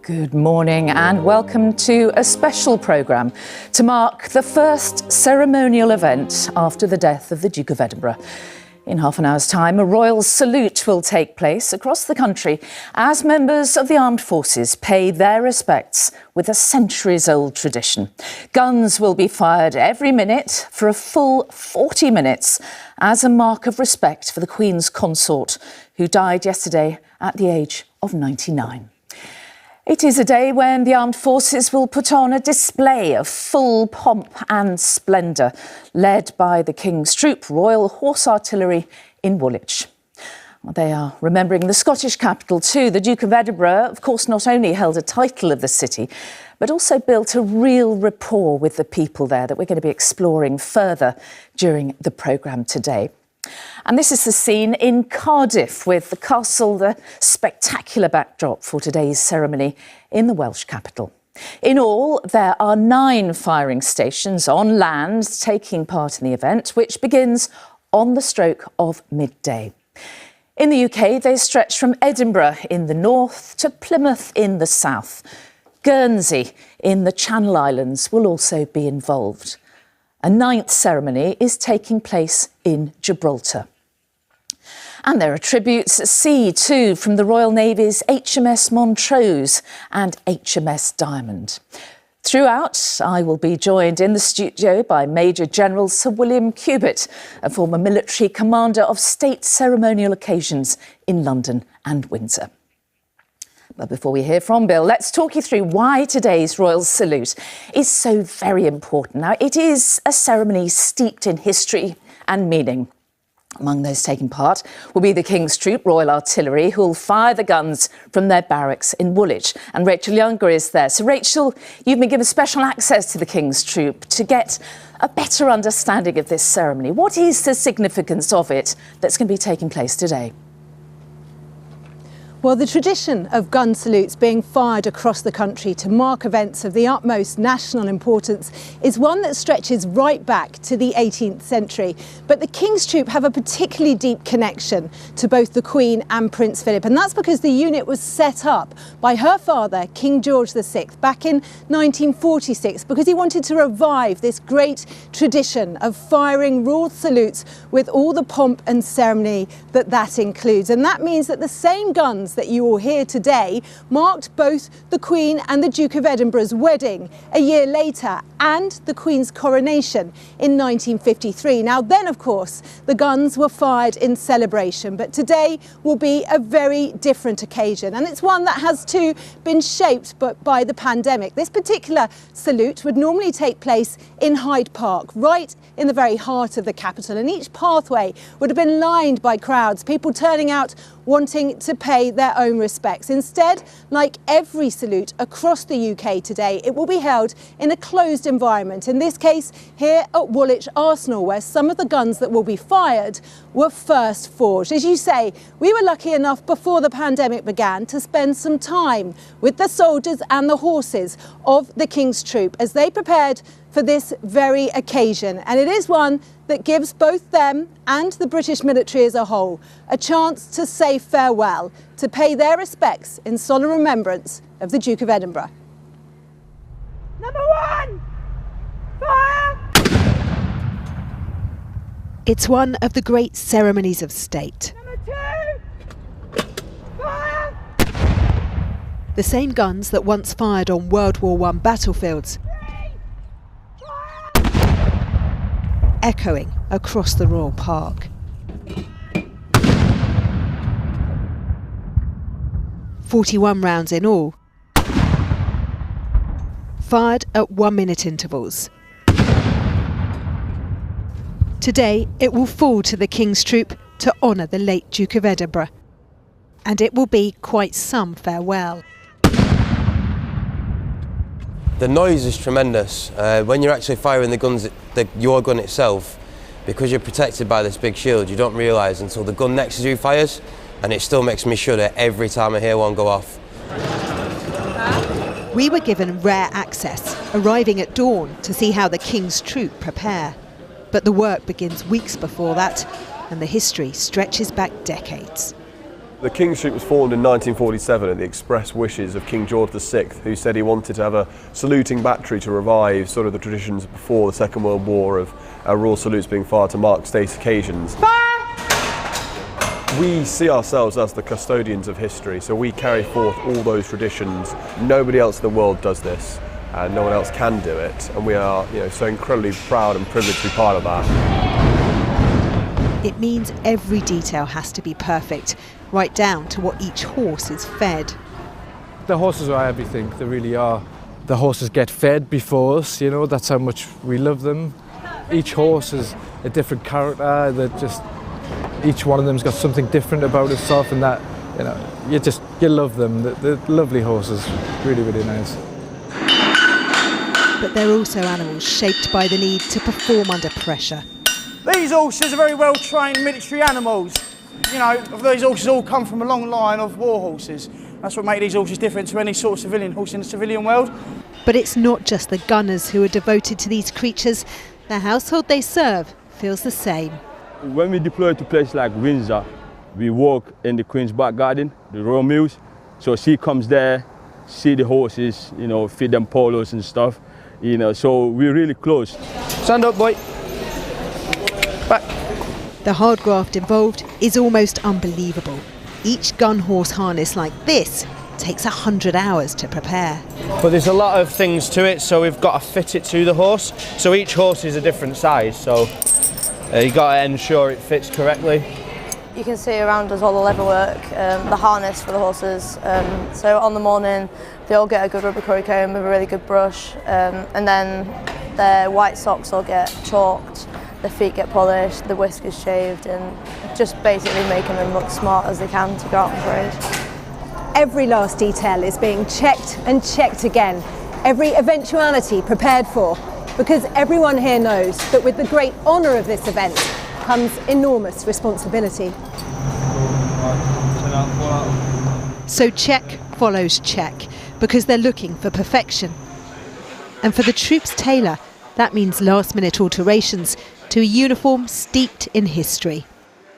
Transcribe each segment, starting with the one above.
Good morning and welcome to a special programme to mark the first ceremonial event after the death of the Duke of Edinburgh. In half an hour's time, a royal salute will take place across the country as members of the armed forces pay their respects with a centuries-old tradition. Guns will be fired every minute for a full 40 minutes as a mark of respect for the Queen's consort, who died yesterday at the age of 99. It is a day when the armed forces will put on a display of full pomp and splendour, led by the King's Troop Royal Horse Artillery in Woolwich. They are remembering the Scottish capital too. The Duke of Edinburgh, of course, not only held a title of the city, but also built a real rapport with the people there that we're going to be exploring further during the programme today. And this is the scene in Cardiff, with the castle the spectacular backdrop for today's ceremony in the Welsh capital. In all, there are 9 firing stations on land taking part in the event, which begins on the stroke of midday. In the UK, they stretch from Edinburgh in the north to Plymouth in the south. Guernsey in the Channel Islands will also be involved. A 9th ceremony is taking place in Gibraltar. And there are tributes at sea too, from the Royal Navy's HMS Montrose and HMS Diamond. Throughout, I will be joined in the studio by Major General Sir William Cubitt, a former military commander of state ceremonial occasions in London and Windsor. But before we hear from Bill, let's talk you through why today's royal salute is so very important. Now, it is a ceremony steeped in history and meaning. Among those taking part will be the King's Troop Royal Artillery, who will fire the guns from their barracks in Woolwich. And Rachel Younger is there. So, Rachel, you've been given special access to the King's Troop to get a better understanding of this ceremony. What is the significance of it that's going to be taking place today? Well, the tradition of gun salutes being fired across the country to mark events of the utmost national importance is one that stretches right back to the 18th century. But the King's Troop have a particularly deep connection to both the Queen and Prince Philip, and that's because the unit was set up by her father, King George VI, back in 1946, because he wanted to revive this great tradition of firing royal salutes with all the pomp and ceremony that includes. And that means that the same guns that you all hear today marked both the Queen and the Duke of Edinburgh's wedding a year later and the Queen's coronation in 1953. Now then, of course, the guns were fired in celebration, but today will be a very different occasion, and it's one that has too been shaped by the pandemic. This particular salute would normally take place in Hyde Park, right in the very heart of the capital, and each pathway would have been lined by crowds, people turning out wanting to pay their own respects. Instead, like every salute across the UK today, it will be held in a closed environment. In this case, here at Woolwich Arsenal, where some of the guns that will be fired were first forged. As you say, we were lucky enough before the pandemic began to spend some time with the soldiers and the horses of the King's Troop as they prepared for this very occasion, and it is one that gives both them and the British military as a whole a chance to say farewell, to pay their respects in solemn remembrance of the Duke of Edinburgh. Number 1, fire! It's one of the great ceremonies of state. Number 2, fire! The same guns that once fired on World War I battlefields, echoing across the Royal Park. 41 rounds in all, fired at 1-minute intervals. Today, it will fall to the King's Troop to honour the late Duke of Edinburgh, and it will be quite some farewell. The noise is tremendous. When you're actually firing the guns, your gun itself, because you're protected by this big shield, you don't realise until the gun next to you fires, and it still makes me shudder every time I hear one go off. We were given rare access, arriving at dawn to see how the King's Troop prepare. But the work begins weeks before that, and the history stretches back decades. The King's Troop was formed in 1947 at the express wishes of King George VI, who said he wanted to have a saluting battery to revive sort of the traditions before the Second World War of royal salutes being fired to mark state occasions. We see ourselves as the custodians of history, so we carry forth all those traditions. Nobody else in the world does this, and no one else can do it, and we are, so incredibly proud and privileged to be part of that. It means every detail has to be perfect, right down to what each horse is fed. The horses are everything, they really are. The horses get fed before us, that's how much we love them. Each horse is a different character, each one of them's got something different about itself, and that, you love them. They're lovely horses, really, really nice. But they're also animals shaped by the need to perform under pressure. These horses are very well trained military animals. These horses all come from a long line of war horses. That's what makes these horses different to any sort of civilian horse in the civilian world. But it's not just the gunners who are devoted to these creatures. The household they serve feels the same. When we deploy to places like Windsor, we walk in the Queen's back garden, the Royal Mews. So she comes there, see the horses, feed them polos and stuff. So we're really close. Stand up, boy. Back. The hard graft involved is almost unbelievable. Each gun horse harness like this takes 100 hours to prepare. But there's a lot of things to it, so we've got to fit it to the horse. So each horse is a different size, so you've got to ensure it fits correctly. You can see around us all the leather work, the harness for the horses. So on the morning, they all get a good rubber curry comb with a really good brush, and then their white socks all get chalked, their feet get polished, the whiskers shaved, and just basically making them look smart as they can to go out on parade. Every last detail is being checked and checked again. Every eventuality prepared for, because everyone here knows that with the great honour of this event comes enormous responsibility. So check follows check, because they're looking for perfection. And for the troop's tailor, that means last-minute alterations to a uniform steeped in history.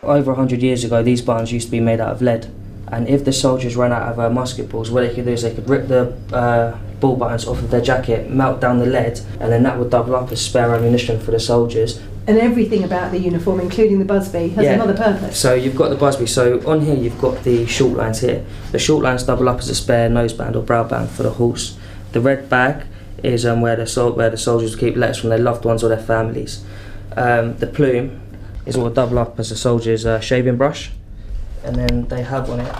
Over 100 years ago, these buttons used to be made out of lead, and if the soldiers ran out of musket balls, what they could do is they could rip the ball buttons off of their jacket, melt down the lead, and then that would double up as spare ammunition for the soldiers. And everything about the uniform, including the busby, has another purpose. So you've got the busby. So on here you've got the short lines here. The short lines double up as a spare noseband or brow band for the horse. The red bag is where the soldiers keep letters from their loved ones or their families. The plume is what will double up as a soldier's shaving brush, and then they have on it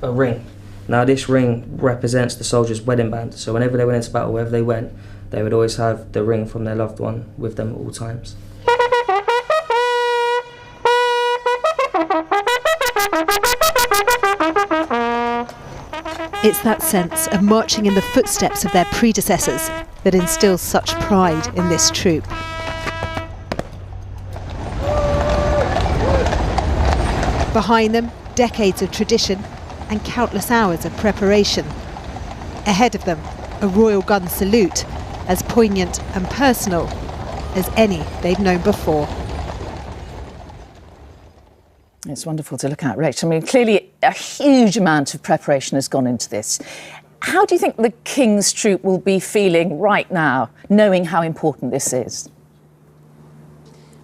a ring. Now this ring represents the soldier's wedding band, so whenever they went into battle, wherever they went, they would always have the ring from their loved one with them at all times. It's that sense of marching in the footsteps of their predecessors that instills such pride in this troop. Behind them, decades of tradition and countless hours of preparation. Ahead of them, a royal gun salute, as poignant and personal as any they've known before. It's wonderful to look at, Rach. I mean, clearly a huge amount of preparation has gone into this. How do you think the King's Troop will be feeling right now, knowing how important this is?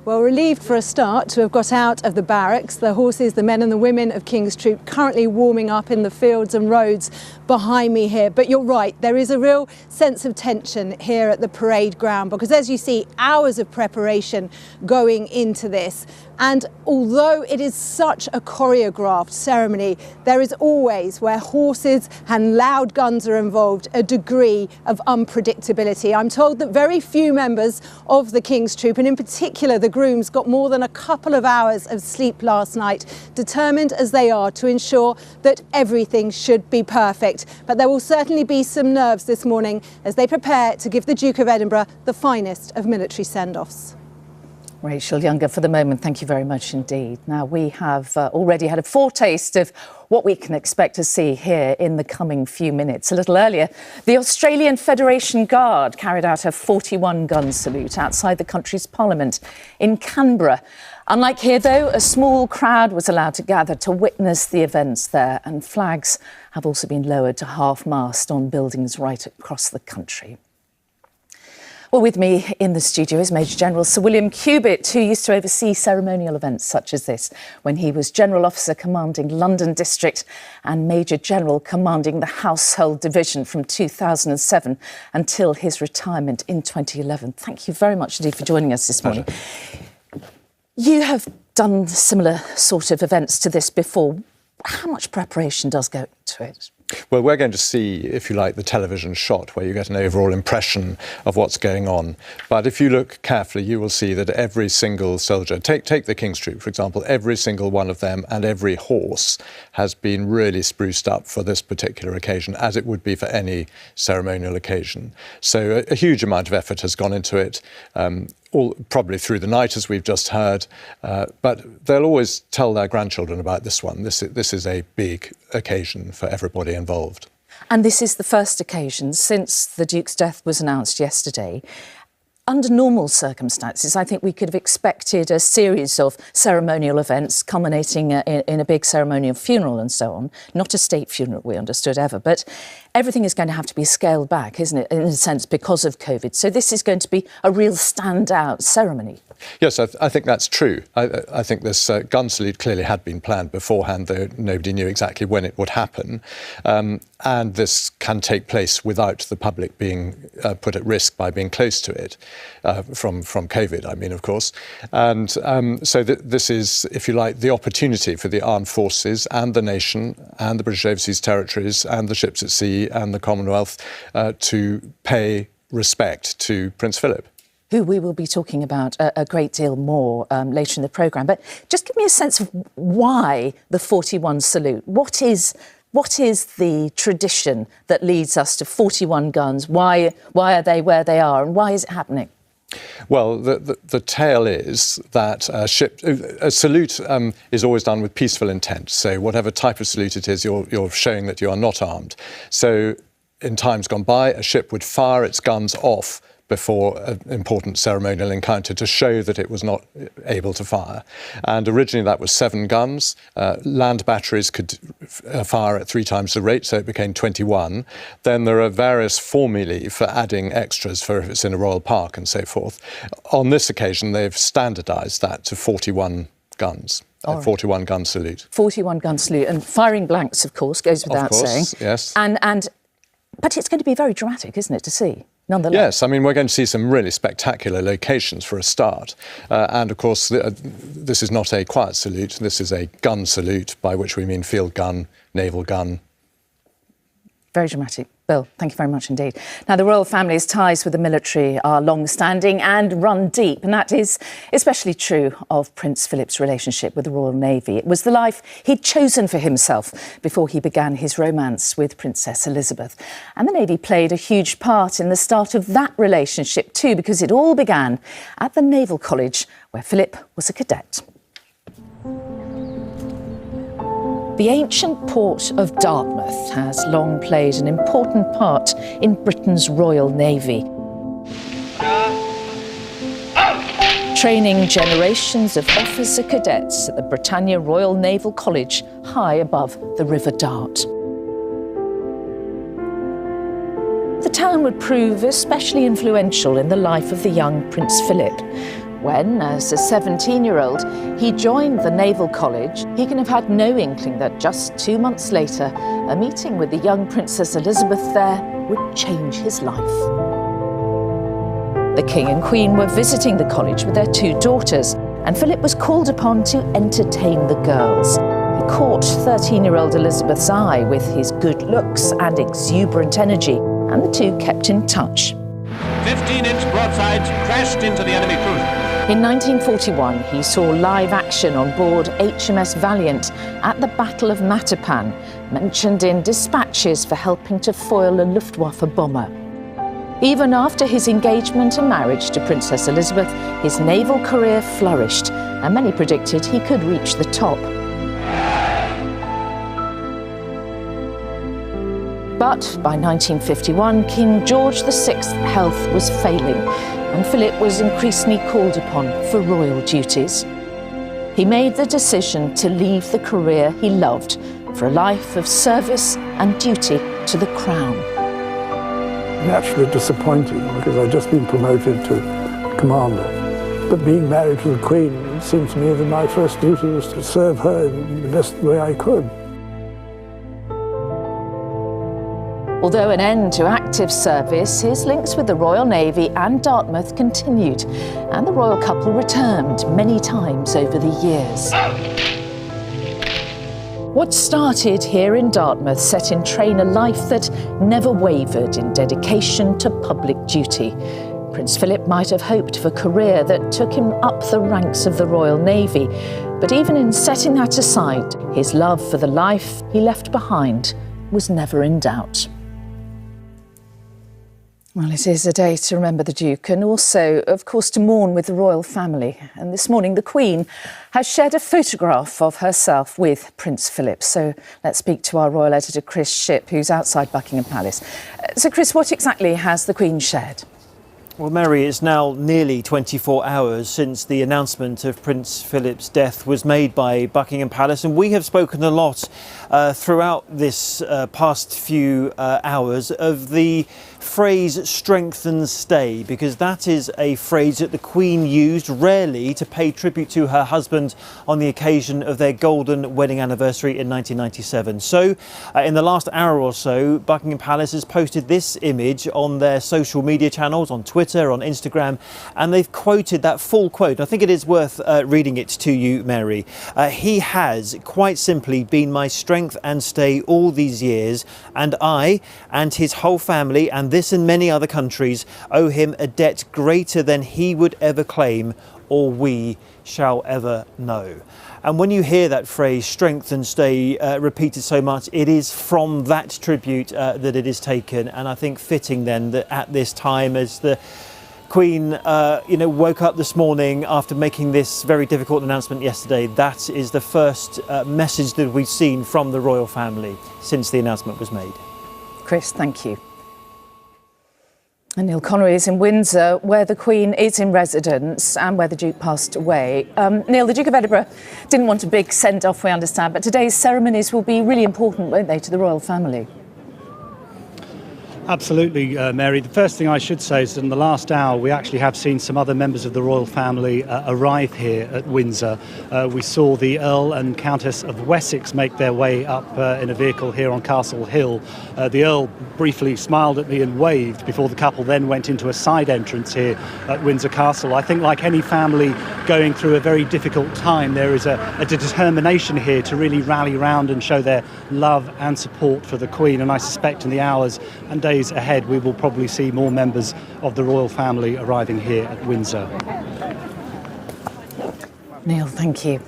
Well, relieved for a start to have got out of the barracks. The horses, the men and the women of King's Troop currently warming up in the fields and roads behind me here. But you're right, there is a real sense of tension here at the parade ground because, as you see, hours of preparation going into this. And although it is such a choreographed ceremony, there is always, where horses and loud guns are involved, a degree of unpredictability. I'm told that very few members of the King's Troop, and in particular the grooms, got more than a couple of hours of sleep last night, determined as they are to ensure that everything should be perfect. But there will certainly be some nerves this morning as they prepare to give the Duke of Edinburgh the finest of military send-offs. Rachel Younger, for the moment, thank you very much indeed. Now, we have already had a foretaste of what we can expect to see here in the coming few minutes. A little earlier, the Australian Federation Guard carried out a 41-gun salute outside the country's parliament in Canberra. Unlike here, though, a small crowd was allowed to gather to witness the events there, and flags have also been lowered to half-mast on buildings right across the country. Well, with me in the studio is Major General Sir William Cubitt, who used to oversee ceremonial events such as this when he was General Officer commanding London District and Major General commanding the Household Division from 2007 until his retirement in 2011. Thank you very much indeed for joining us this morning. You have done similar sort of events to this before. How much preparation does go into it? Well, we're going to see, if you like, the television shot where you get an overall impression of what's going on. But if you look carefully, you will see that every single soldier, take the King's Troop, for example, every single one of them and every horse has been really spruced up for this particular occasion, as it would be for any ceremonial occasion. So a huge amount of effort has gone into it. All probably through the night, as we've just heard, but they'll always tell their grandchildren about this one. This is a big occasion for everybody involved. And this is the first occasion since the Duke's death was announced yesterday. Under normal circumstances, I think we could have expected a series of ceremonial events culminating in a big ceremonial funeral and so on. Not a state funeral, we understood ever, but everything is going to have to be scaled back, isn't it, in a sense, because of COVID. So this is going to be a real standout ceremony. Yes, I think that's true. I think this gun salute clearly had been planned beforehand, though nobody knew exactly when it would happen. And this can take place without the public being put at risk by being close to it, from COVID, I mean, of course. And so this is, if you like, the opportunity for the armed forces and the nation and the British Overseas Territories and the ships at sea and the Commonwealth to pay respect to Prince Philip, who we will be talking about a great deal more later in the programme. But just give me a sense of why the 41 salute. What is the tradition that leads us to 41 guns? Why are they where they are, and why is it happening? Well, the tale is that a salute is always done with peaceful intent. So whatever type of salute it is, you're showing that you are not armed. So in times gone by, a ship would fire its guns off before an important ceremonial encounter to show that it was not able to fire. And originally that was 7 guns. Land batteries could fire at 3 times the rate, so it became 21. Then there are various formulae for adding extras for if it's in a royal park and so forth. On this occasion, they've standardised that to 41 guns. A 41 gun salute. 41 gun salute. And firing blanks, of course, goes without saying. Yes. But it's going to be very dramatic, isn't it, to see? Nonetheless. Yes, I mean, we're going to see some really spectacular locations for a start. And of course, this is not a quiet salute. This is a gun salute, by which we mean field gun, naval gun. Very dramatic. Bill, thank you very much indeed. Now, the royal family's ties with the military are long-standing and run deep, and that is especially true of Prince Philip's relationship with the Royal Navy. It was the life he'd chosen for himself before he began his romance with Princess Elizabeth. And the Navy played a huge part in the start of that relationship too, because it all began at the Naval College, where Philip was a cadet. The ancient port of Dartmouth has long played an important part in Britain's Royal Navy, training generations of officer cadets at the Britannia Royal Naval College high above the River Dart. The town would prove especially influential in the life of the young Prince Philip. When, as a 17-year-old, he joined the Naval College, he can have had no inkling that just 2 months later, a meeting with the young Princess Elizabeth there would change his life. The King and Queen were visiting the college with their 2 daughters, and Philip was called upon to entertain the girls. He caught 13-year-old Elizabeth's eye with his good looks and exuberant energy, and the 2 kept in touch. 15-inch broadsides crashed into the enemy cruiser. In 1941, he saw live action on board HMS Valiant at the Battle of Matapan, mentioned in dispatches for helping to foil a Luftwaffe bomber. Even after his engagement and marriage to Princess Elizabeth, his naval career flourished, and many predicted he could reach the top. But by 1951, King George VI's health was failing, and Philip was increasingly called upon for royal duties. he made the decision to leave the career he loved for a life of service and duty to the Crown. Naturally disappointing because I'd just been promoted to commander. But being married to the Queen, it seemed to me that my first duty was to serve her in the best way I could. Although an end to active service, his links with the Royal Navy and Dartmouth continued, and the royal couple returned many times over the years. What started here in Dartmouth set in train a life that never wavered in dedication to public duty. Prince Philip might have hoped for a career that took him up the ranks of the Royal Navy, but even in setting that aside, his love for the life he left behind was never in doubt. Well, it is a day to remember the Duke and also, of course, to mourn with the royal family. And this morning, the Queen has shared a photograph of herself with Prince Philip. So let's speak to our royal editor, Chris Shipp, who's outside Buckingham Palace. So, Chris, what exactly has the Queen shared? Well, Mary, it's now nearly 24 hours since the announcement of Prince Philip's death was made by Buckingham Palace, and we have spoken a lot throughout this past few hours of the phrase strengthen stay, because that is a phrase that the Queen used rarely to pay tribute to her husband on the occasion of their golden wedding anniversary in 1997. So in the last hour or so, Buckingham Palace has posted this image on their social media channels, on Twitter, on Instagram, and they've quoted that full quote. I think it is worth reading it to you, Mary. He has quite simply been my strength and stay all these years, and I and his whole family and this and many other countries owe him a debt greater than he would ever claim or we shall ever know. And when you hear that phrase, strength and stay, repeated so much, it is from that tribute that it is taken. And I think fitting then that at this time, as the Queen woke up this morning after making this very difficult announcement yesterday, that is the first message that we've seen from the royal family since the announcement was made. Chris, thank you. And Neil Connery is in Windsor, where the Queen is in residence and where the Duke passed away. Neil, the Duke of Edinburgh didn't want a big send-off, we understand, but today's ceremonies will be really important, won't they, to the royal family? Absolutely, Mary. The first thing I should say is that in the last hour we actually have seen some other members of the royal family arrive here at Windsor. We saw the Earl and Countess of Wessex make their way up in a vehicle here on Castle Hill. The Earl briefly smiled at me and waved before the couple then went into a side entrance here at Windsor Castle. I think like any family going through a very difficult time, there is a determination here to really rally round and show their love and support for the Queen, and I suspect in the hours and days ahead we will probably see more members of the royal family arriving here at Windsor. Neil, thank you.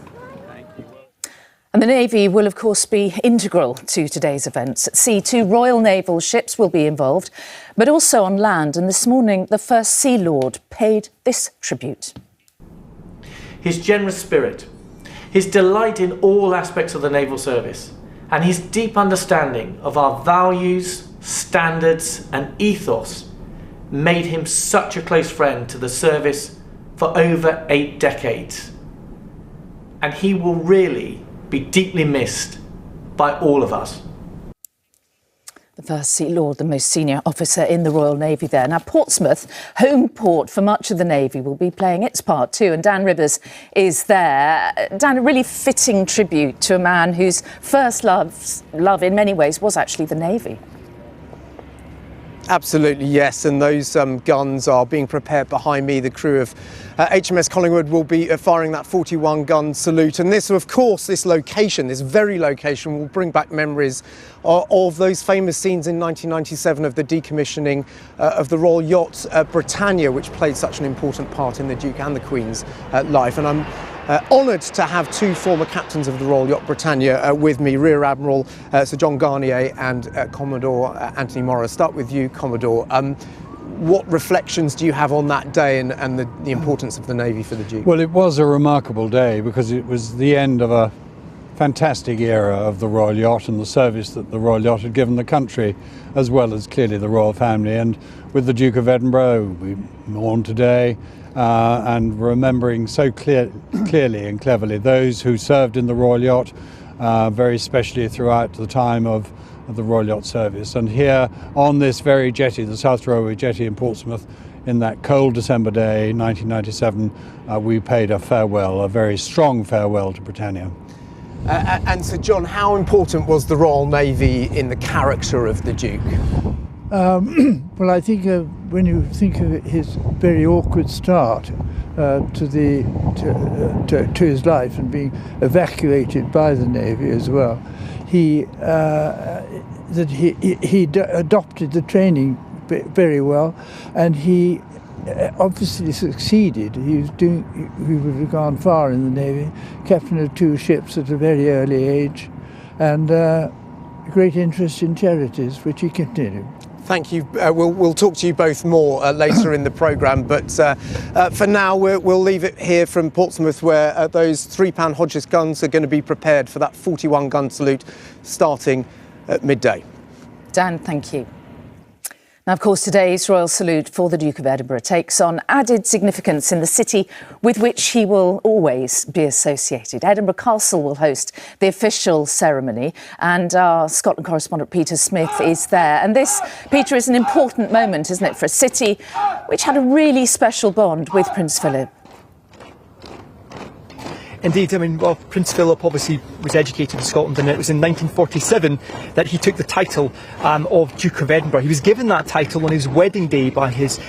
And the Navy will of course be integral to today's events. At sea, 2 Royal Naval ships will be involved, but also on land, and this morning the First Sea Lord paid this tribute. His generous spirit, his delight in all aspects of the naval service, and his deep understanding of our values, standards and ethos made him such a close friend to the service for over 8 decades. And he will really be deeply missed by all of us. The First Sea Lord, the most senior officer in the Royal Navy there. Now, Portsmouth, home port for much of the Navy, will be playing its part too, and Dan Rivers is there. Dan, a really fitting tribute to a man whose first love in many ways was actually the Navy. Absolutely, yes, and those guns are being prepared behind me. The crew of HMS Collingwood will be firing that 41-gun salute, and this, of course, this very location will bring back memories of those famous scenes in 1997 of the decommissioning of the Royal Yacht Britannia, which played such an important part in the Duke and the Queen's life. And I'm honoured to have 2 former captains of the Royal Yacht Britannia with me, Rear Admiral Sir John Garnier and Commodore Anthony Morris. Start with you, Commodore. What reflections do you have on that day and the importance of the Navy for the Duke? Well, it was a remarkable day because it was the end of a fantastic era of the Royal Yacht and the service that the Royal Yacht had given the country, as well as clearly the royal family. And with the Duke of Edinburgh, we mourn today, and remembering so clearly and cleverly those who served in the Royal Yacht, very especially throughout the time of the Royal Yacht Service. And here on this very jetty, the South Railway Jetty in Portsmouth, in that cold December day, 1997, we paid a farewell, a very strong farewell to Britannia. And so, John, how important was the Royal Navy in the character of the Duke? Well, I think when you think of his very awkward start to his life and being evacuated by the Navy as well, he adopted the training very well, and he obviously succeeded. He would have gone far in the Navy, captain of 2 ships at a very early age, and great interest in charities, which he continued. Thank you. We'll talk to you both more later in the programme, but for now we'll leave it here from Portsmouth, where those £3 Hodges guns are going to be prepared for that 41 gun salute starting at midday. Dan, thank you. Now, of course, today's royal salute for the Duke of Edinburgh takes on added significance in the city with which he will always be associated. Edinburgh Castle will host the official ceremony, and our Scotland correspondent Peter Smith is there. And this, Peter, is an important moment, isn't it, for a city which had a really special bond with Prince Philip? Indeed, I mean, well, Prince Philip obviously was educated in Scotland, and it was in 1947 that he took the title of Duke of Edinburgh. He was given that title on his wedding day by his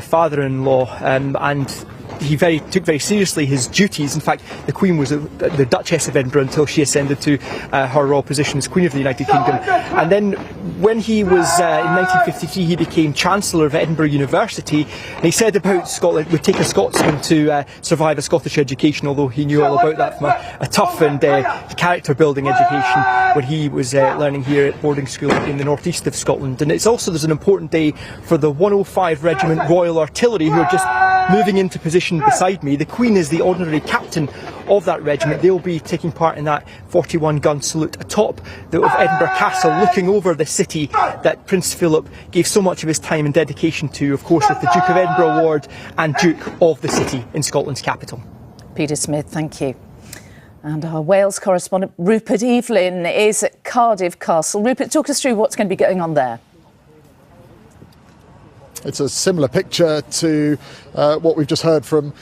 father-in-law, and he took very seriously his duties. In fact, the Queen was the Duchess of Edinburgh until she ascended to her royal position as Queen of the United Kingdom. And then when he was in 1953, he became Chancellor of Edinburgh University, and he said about Scotland, it would take a Scotsman to survive a Scottish education, although he knew all about that from a tough and character-building education when he was learning here at boarding school in the northeast of Scotland. And there's an important day for the 105 Regiment Royal Artillery, who are just moving into position beside me. The Queen is the honorary captain of that regiment. They'll be taking part in that 41 gun salute atop of Edinburgh Castle, looking over the city that Prince Philip gave so much of his time and dedication to, of course, with the Duke of Edinburgh Award and Duke of the city in Scotland's capital. Peter Smith, thank you. And our Wales correspondent Rupert Evelyn is at Cardiff Castle. Rupert, talk us through what's going to be going on there. It's a similar picture to what we've just heard from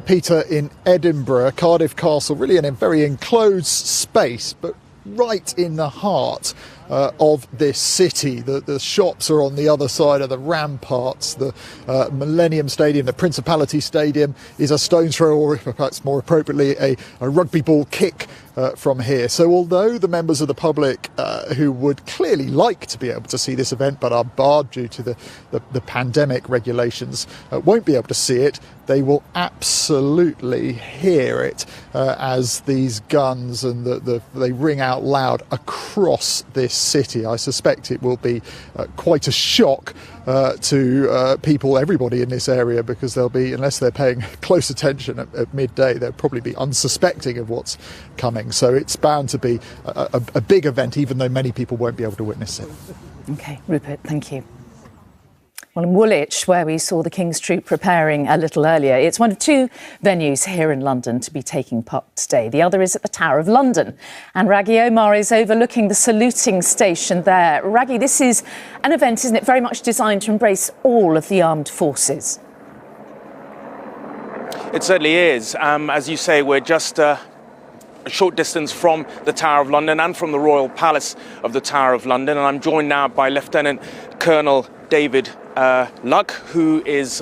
Peter in Edinburgh. Cardiff Castle, really in a very enclosed space, but right in the heart of this city. The shops are on the other side of the ramparts. The Millennium Stadium, the Principality Stadium, is a stone's throw, or perhaps more appropriately, a rugby ball kick from here. So although the members of the public who would clearly like to be able to see this event but are barred due to the pandemic regulations won't be able to see it, they will absolutely hear it as these guns and they ring out loud across this city. I suspect it will be quite a shock to people, everybody in this area, because they'll be, unless they're paying close attention at midday, they'll probably be unsuspecting of what's coming. So it's bound to be a big event, even though many people won't be able to witness it. OK, Rupert, thank you. Well, in Woolwich, where we saw the King's Troop preparing a little earlier, it's one of 2 venues here in London to be taking part today. The other is at the Tower of London. And Raggy Omar is overlooking the saluting station there. Raggy, this is an event, isn't it, very much designed to embrace all of the armed forces? It certainly is. As you say, we're just a short distance from the Tower of London and from the Royal Palace of the Tower of London. And I'm joined now by Lieutenant Colonel David Luck, who is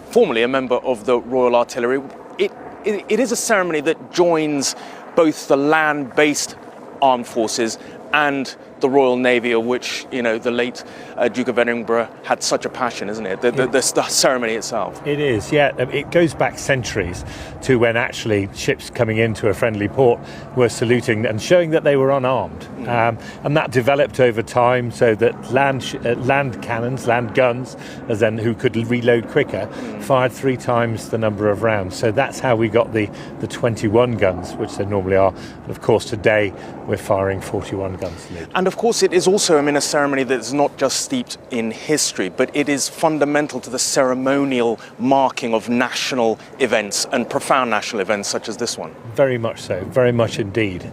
formerly a member of the Royal Artillery. It is a ceremony that joins both the land-based armed forces and the Royal Navy, of which, you know, the late Duke of Edinburgh had such a passion, isn't it? The ceremony itself. It is, yeah. It goes back centuries to when actually ships coming into a friendly port were saluting and showing that they were unarmed. And that developed over time so that land cannons, land guns, as then who could reload quicker, fired 3 times the number of rounds. So that's how we got the 21 guns, which they normally are. And of course, today we're firing 41 guns. And of course, it is also, I mean, a ceremony that's not just steeped in history, but it is fundamental to the ceremonial marking of national events and profound national events such as this one. Very much so, very much indeed.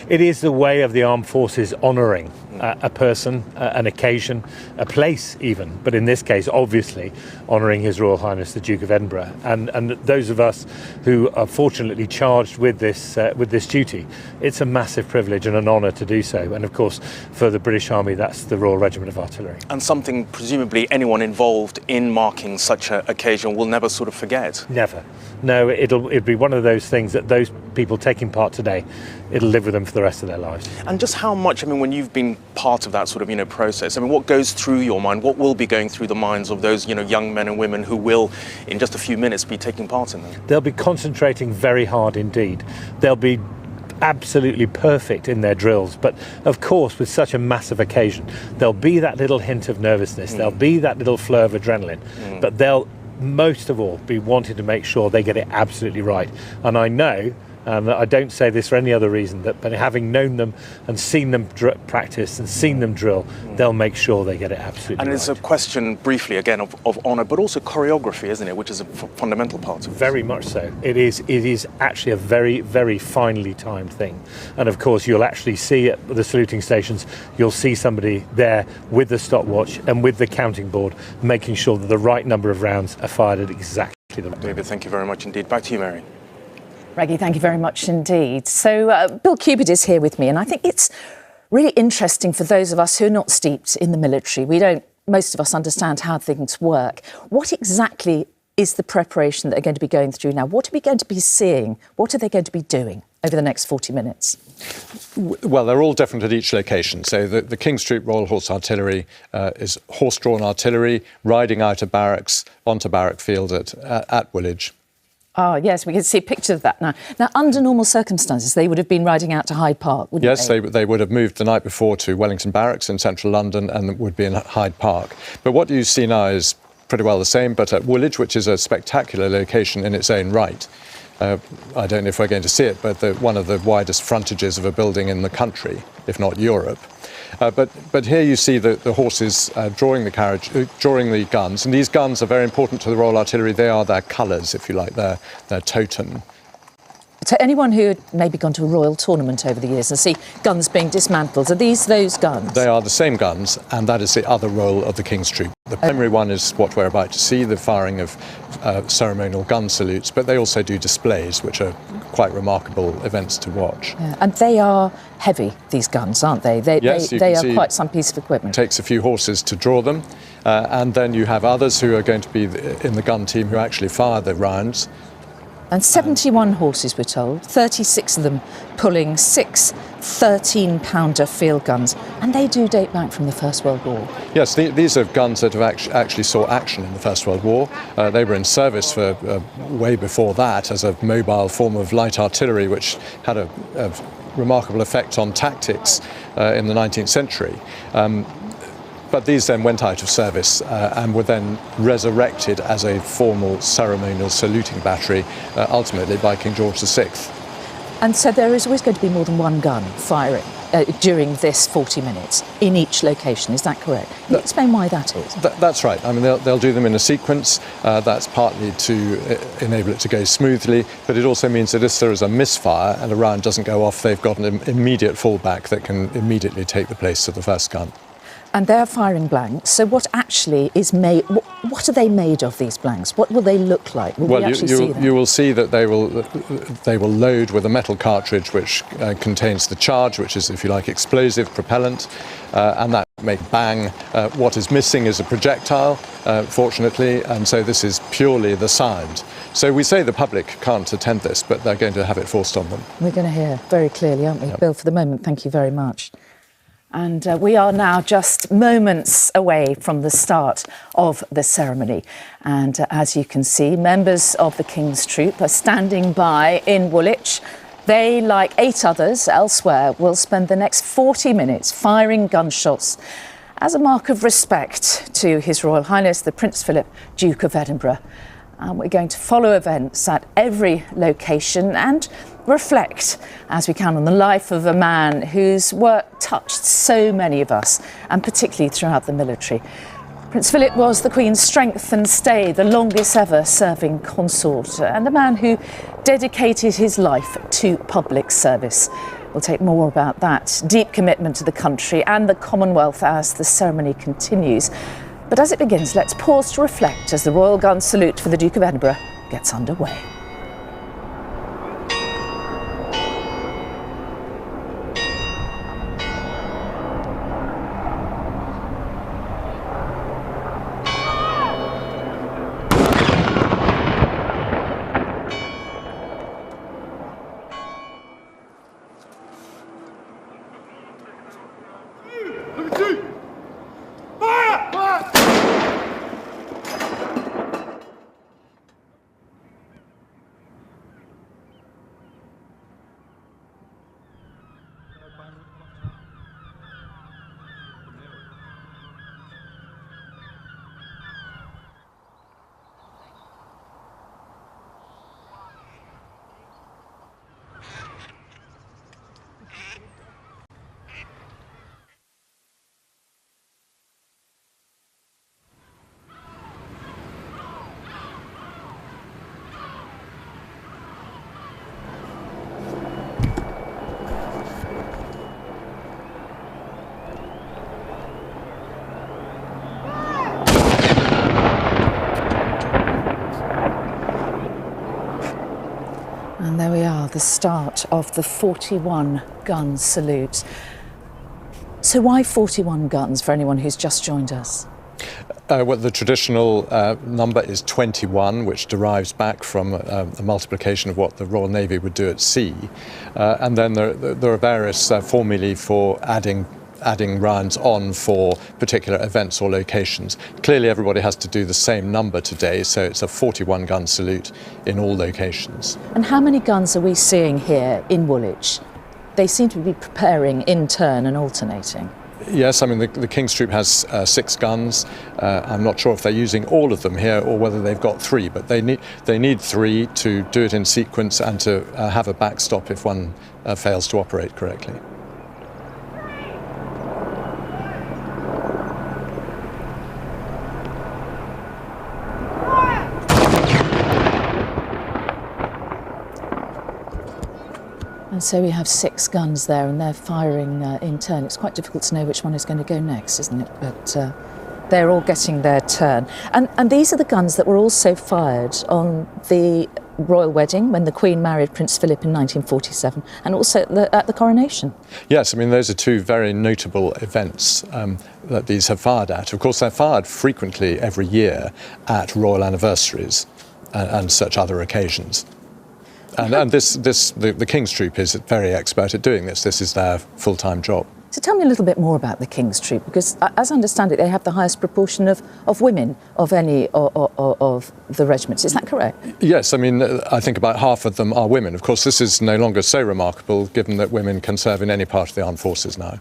It is the way of the armed forces honouring a person, an occasion, a place even, but in this case, obviously, honouring His Royal Highness the Duke of Edinburgh. And those of us who are fortunately charged with this duty, it's a massive privilege and an honour to do so. And of course, for the British Army, that's the Royal Regiment of Artillery. And something presumably anyone involved in marking such an occasion will never sort of forget. Never. No, it'll be one of those things that those people taking part today, it'll live with them for the rest of their lives. And just how much, I mean, when you've been part of that sort of, you know, process, I mean, what goes through your mind? What will be going through the minds of those, you know, young men and women who will, in just a few minutes, be taking part in them? They'll be concentrating very hard indeed. They'll be absolutely perfect in their drills, but of course with such a massive occasion there'll be that little hint of nervousness, there'll be that little flow of adrenaline, but they'll most of all be wanting to make sure they get it absolutely right. And I know, I don't say this for any other reason, that but having known them and seen them practice and seen them drill, they'll make sure they get it absolutely right. And it's a question, briefly again, of honour, but also choreography, isn't it, which is a fundamental part of it. Very much so. It is actually a very, very finely timed thing. And of course, you'll actually see at the saluting stations, you'll see somebody there with the stopwatch and with the counting board, making sure that the right number of rounds are fired at exactly the right. David, thank you very much indeed. Back to you, Mary. Reggie, thank you very much indeed. So Bill Cupid is here with me, and I think it's really interesting for those of us who are not steeped in the military. Most of us understand how things work. What exactly is the preparation that they're going to be going through now? What are we going to be seeing? What are they going to be doing over the next 40 minutes? Well, they're all different at each location. So the King's Troop Royal Horse Artillery is horse-drawn artillery riding out of barracks onto barrack field at Woolwich. Oh, yes, we can see pictures of that now. Now, under normal circumstances, they would have been riding out to Hyde Park, wouldn't they? Yes, they would have moved the night before to Wellington Barracks in central London and would be in Hyde Park. But what you see now is pretty well the same, but at Woolwich, which is a spectacular location in its own right. I don't know if we're going to see it, but one of the widest frontages of a building in the country, if not Europe. But here you see the horses drawing the carriage, drawing the guns, and these guns are very important to the Royal Artillery. They are their colours, if you like, their totem. To anyone who had maybe gone to a royal tournament over the years and see guns being dismantled, are these those guns? They are the same guns, and that is the other role of the King's Troop. The primary one is what we're about to see, the firing of ceremonial gun salutes, but they also do displays, which are quite remarkable events to watch. Yeah. And they are heavy, these guns, aren't they? They are quite some piece of equipment. It takes a few horses to draw them, and then you have others who are going to be in the gun team who actually fire the rounds. And 71 horses, we're told, 36 of them pulling 6 13-pounder field guns. And they do date back from the First World War. Yes, these are guns that have actually saw action in the First World War. They were in service for way before that as a mobile form of light artillery, which had a remarkable effect on tactics in the 19th century. But these then went out of service and were then resurrected as a formal ceremonial saluting battery, ultimately by King George VI. And so there is always going to be more than one gun firing during this 40 minutes in each location, is that correct? Can you explain why that is? That's right. I mean, they'll do them in a sequence. That's partly to enable it to go smoothly, but it also means that if there is a misfire and a round doesn't go off, they've got an immediate fallback that can immediately take the place of the first gun. And they're firing blanks. So what actually is made? What are they made of, these blanks? What will they look like? Will we actually see them? You will see that they will load with a metal cartridge which contains the charge, which is, if you like, explosive propellant, and that make bang. What is missing is a projectile, fortunately, and so this is purely the sound. So we say the public can't attend this, but they're going to have it forced on them. We're going to hear very clearly, aren't we? Yep. Bill, for the moment, thank you very much. And we are now just moments away from the start of the ceremony. And as you can see, members of the King's Troop are standing by in Woolwich. They, like 8 others elsewhere, will spend the next 40 minutes firing gunshots as a mark of respect to His Royal Highness the Prince Philip, Duke of Edinburgh. We're going to follow events at every location and reflect as we can on the life of a man whose work touched so many of us, and particularly throughout the military. Prince Philip was the Queen's strength and stay, the longest ever serving consort, and a man who dedicated his life to public service. We'll take more about that deep commitment to the country and the Commonwealth as the ceremony continues. But as it begins, let's pause to reflect as the Royal Gun Salute for the Duke of Edinburgh gets underway. And there we are, the start of the 41 gun salute. So why 41 guns for anyone who's just joined us? Well, the traditional number is 21, which derives back from a multiplication of what the Royal Navy would do at sea. And then there are various formulae for adding rounds on for particular events or locations. Clearly everybody has to do the same number today, so it's a 41 gun salute in all locations. And how many guns are we seeing here in Woolwich? They seem to be preparing in turn and alternating. Yes, I mean the King's Troop has 6 guns. I'm not sure if they're using all of them here or whether they've got 3, but they need 3 to do it in sequence and to have a backstop if one fails to operate correctly. And so we have 6 guns there and they're firing in turn. It's quite difficult to know which one is going to go next, isn't it? But they're all getting their turn. And these are the guns that were also fired on the royal wedding when the Queen married Prince Philip in 1947 and also at the coronation. Yes, I mean those are 2 very notable events that these have fired at. Of course they're fired frequently every year at royal anniversaries and such other occasions. And the King's Troop is very expert at doing this. This is their full-time job. So tell me a little bit more about the King's Troop, because as I understand it, they have the highest proportion of women of any of the regiments. Is that correct? Yes, I mean, I think about half of them are women. Of course, this is no longer so remarkable, given that women can serve in any part of the armed forces now.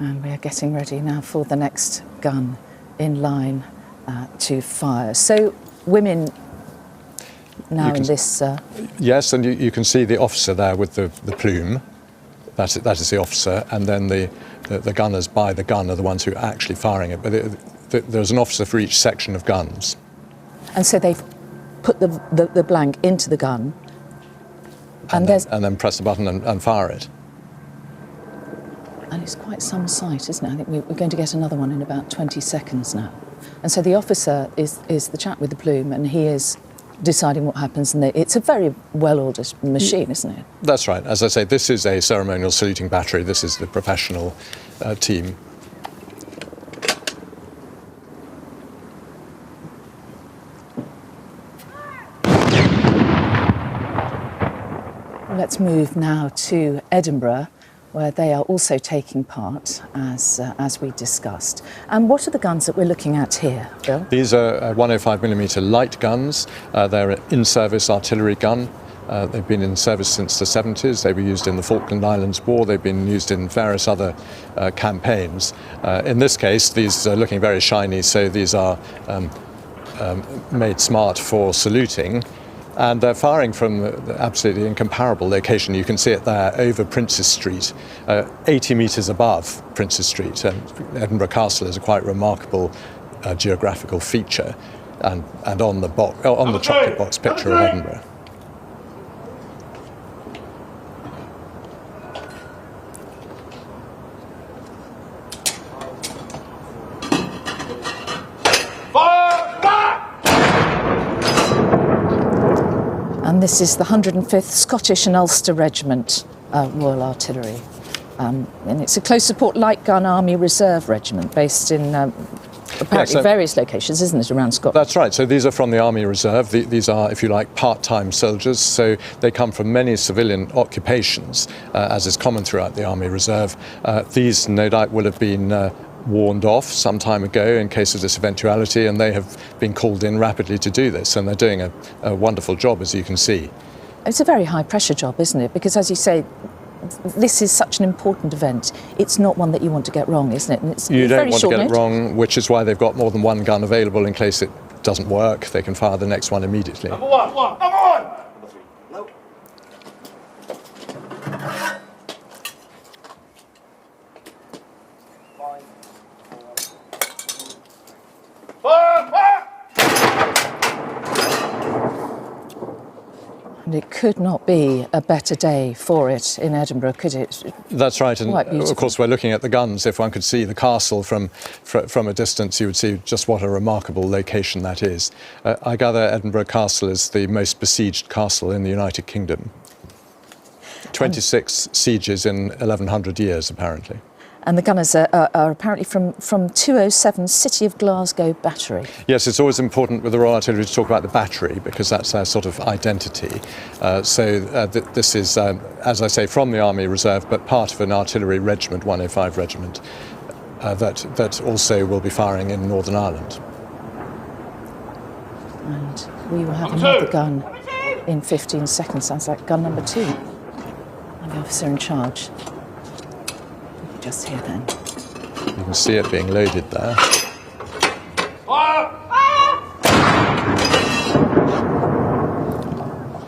And we are getting ready now for the next gun in line to fire. So women now in this... Yes, and you can see the officer there with the plume. That is the officer, and then the gunners by the gun are the ones who are actually firing it. But there's an officer for each section of guns. And so they've put the blank into the gun. And then press the button and fire it. And it's quite some sight, isn't it? I think we're going to get another one in about 20 seconds now. And so the officer is the chap with the plume, and he is deciding what happens. And it's a very well-ordered machine, isn't it? That's right. As I say, this is a ceremonial saluting battery. This is the professional team. let's move now to Edinburgh, where they are also taking part, as we discussed. And what are the guns that we're looking at here, Bill? These are 105mm light guns. They're an in-service artillery gun. They've been in service since the 70s. They were used in the Falkland Islands War. They've been used in various other campaigns. In this case, these are looking very shiny, so these are made smart for saluting. And they're firing from the absolutely incomparable location. You can see it there over Princes Street, 80 metres above Princes Street. And Edinburgh Castle is a quite remarkable geographical feature, and on the chocolate box picture of Edinburgh. And this is the 105th Scottish and Ulster Regiment Royal Artillery. And it's a close support light gun Army Reserve Regiment based in apparently various locations, isn't it, around Scotland? That's right. So these are from the Army Reserve. These are, if you like, part-time soldiers. So they come from many civilian occupations, as is common throughout the Army Reserve. These, no doubt, will have been warned off some time ago in case of this eventuality, and they have been called in rapidly to do this, and they're doing a wonderful job, as you can see. It's a very high-pressure job, isn't it? Because, as you say, this is such an important event. It's not one that you want to get wrong, isn't it? And it's you don't want to get it wrong, which is why they've got more than one gun available in case it doesn't work. They can fire the next one immediately. Number one. No. And it could not be a better day for it in Edinburgh, could it? That's right, and of course we're looking at the guns. If one could see the castle from a distance, you would see just what a remarkable location that is. I gather Edinburgh Castle is the most besieged castle in the United Kingdom. 26 sieges in 1100 years, apparently. And the gunners are apparently from 207 City of Glasgow Battery. Yes, it's always important with the Royal Artillery to talk about the battery because that's their sort of identity. This is, as I say, from the Army Reserve, but part of an artillery regiment, 105 Regiment, that also will be firing in Northern Ireland. And we will have another gun in 15 seconds. Sounds like gun number 2. And the officer in charge. Just here then. You can see it being loaded there.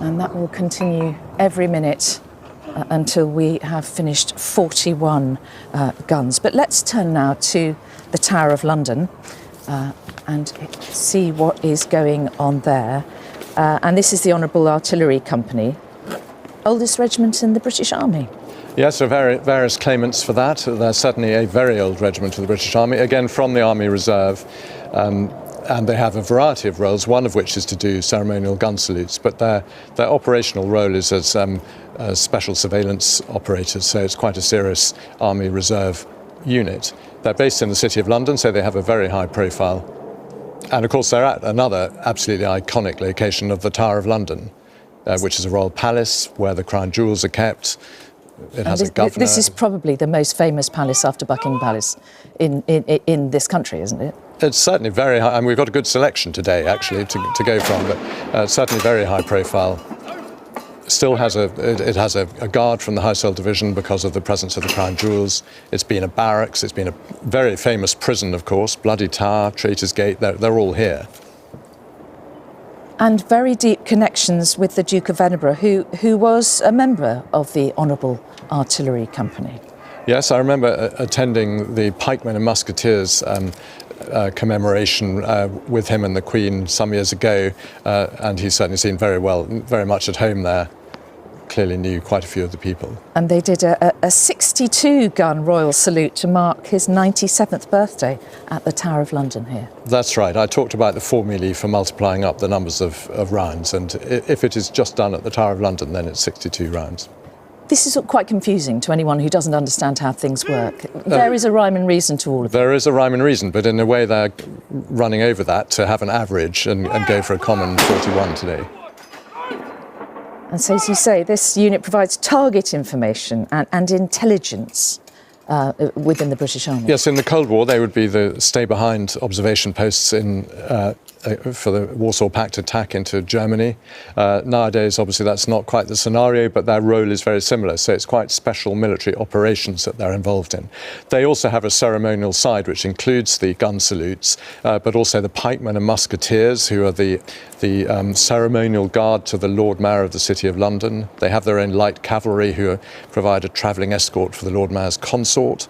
And that will continue every minute until we have finished 41 guns. But let's turn now to the Tower of London and see what is going on there. And this is the Honourable Artillery Company, oldest regiment in the British Army. Yes, there are various claimants for that. They're certainly a very old regiment of the British Army, again from the Army Reserve, and they have a variety of roles, one of which is to do ceremonial gun salutes, but their operational role is as special surveillance operators, so it's quite a serious Army Reserve unit. They're based in the City of London, so they have a very high profile. And of course they're at another absolutely iconic location of the Tower of London, which is a royal palace where the crown jewels are kept. It has a governor. This is probably the most famous palace after Buckingham Palace in this country, isn't it? It's certainly very high, and we've got a good selection today, actually, to go from, but certainly very high profile. Still has it has a guard from the Household Division because of the presence of the crown jewels. It's been a barracks, it's been a very famous prison, of course, Bloody Tower, Traitor's Gate, they're all here. And very deep connections with the Duke of Edinburgh, who was a member of the Honourable Artillery Company. Yes, I remember attending the Pikemen and Musketeers commemoration with him and the Queen some years ago, and he certainly seemed very much at home there. Clearly knew quite a few of the people. And they did a 62-gun royal salute to mark his 97th birthday at the Tower of London here. That's right. I talked about the formulae for multiplying up the numbers of rounds, and if it is just done at the Tower of London, then it's 62 rounds. This is quite confusing to anyone who doesn't understand how things work. There is a rhyme and reason to all of it. There is a rhyme and reason, but in a way they're running over that to have an average and go for a common 41 today. And so, as you say, this unit provides target information and intelligence within the British Army. Yes, in the Cold War, they would be the stay-behind observation posts for the Warsaw Pact attack into Germany. Nowadays, obviously, that's not quite the scenario, but their role is very similar. So it's quite special military operations that they're involved in. They also have a ceremonial side, which includes the gun salutes, but also the pikemen and musketeers, who are the ceremonial guard to the Lord Mayor of the City of London. They have their own light cavalry, who provide a travelling escort for the Lord Mayor's consort.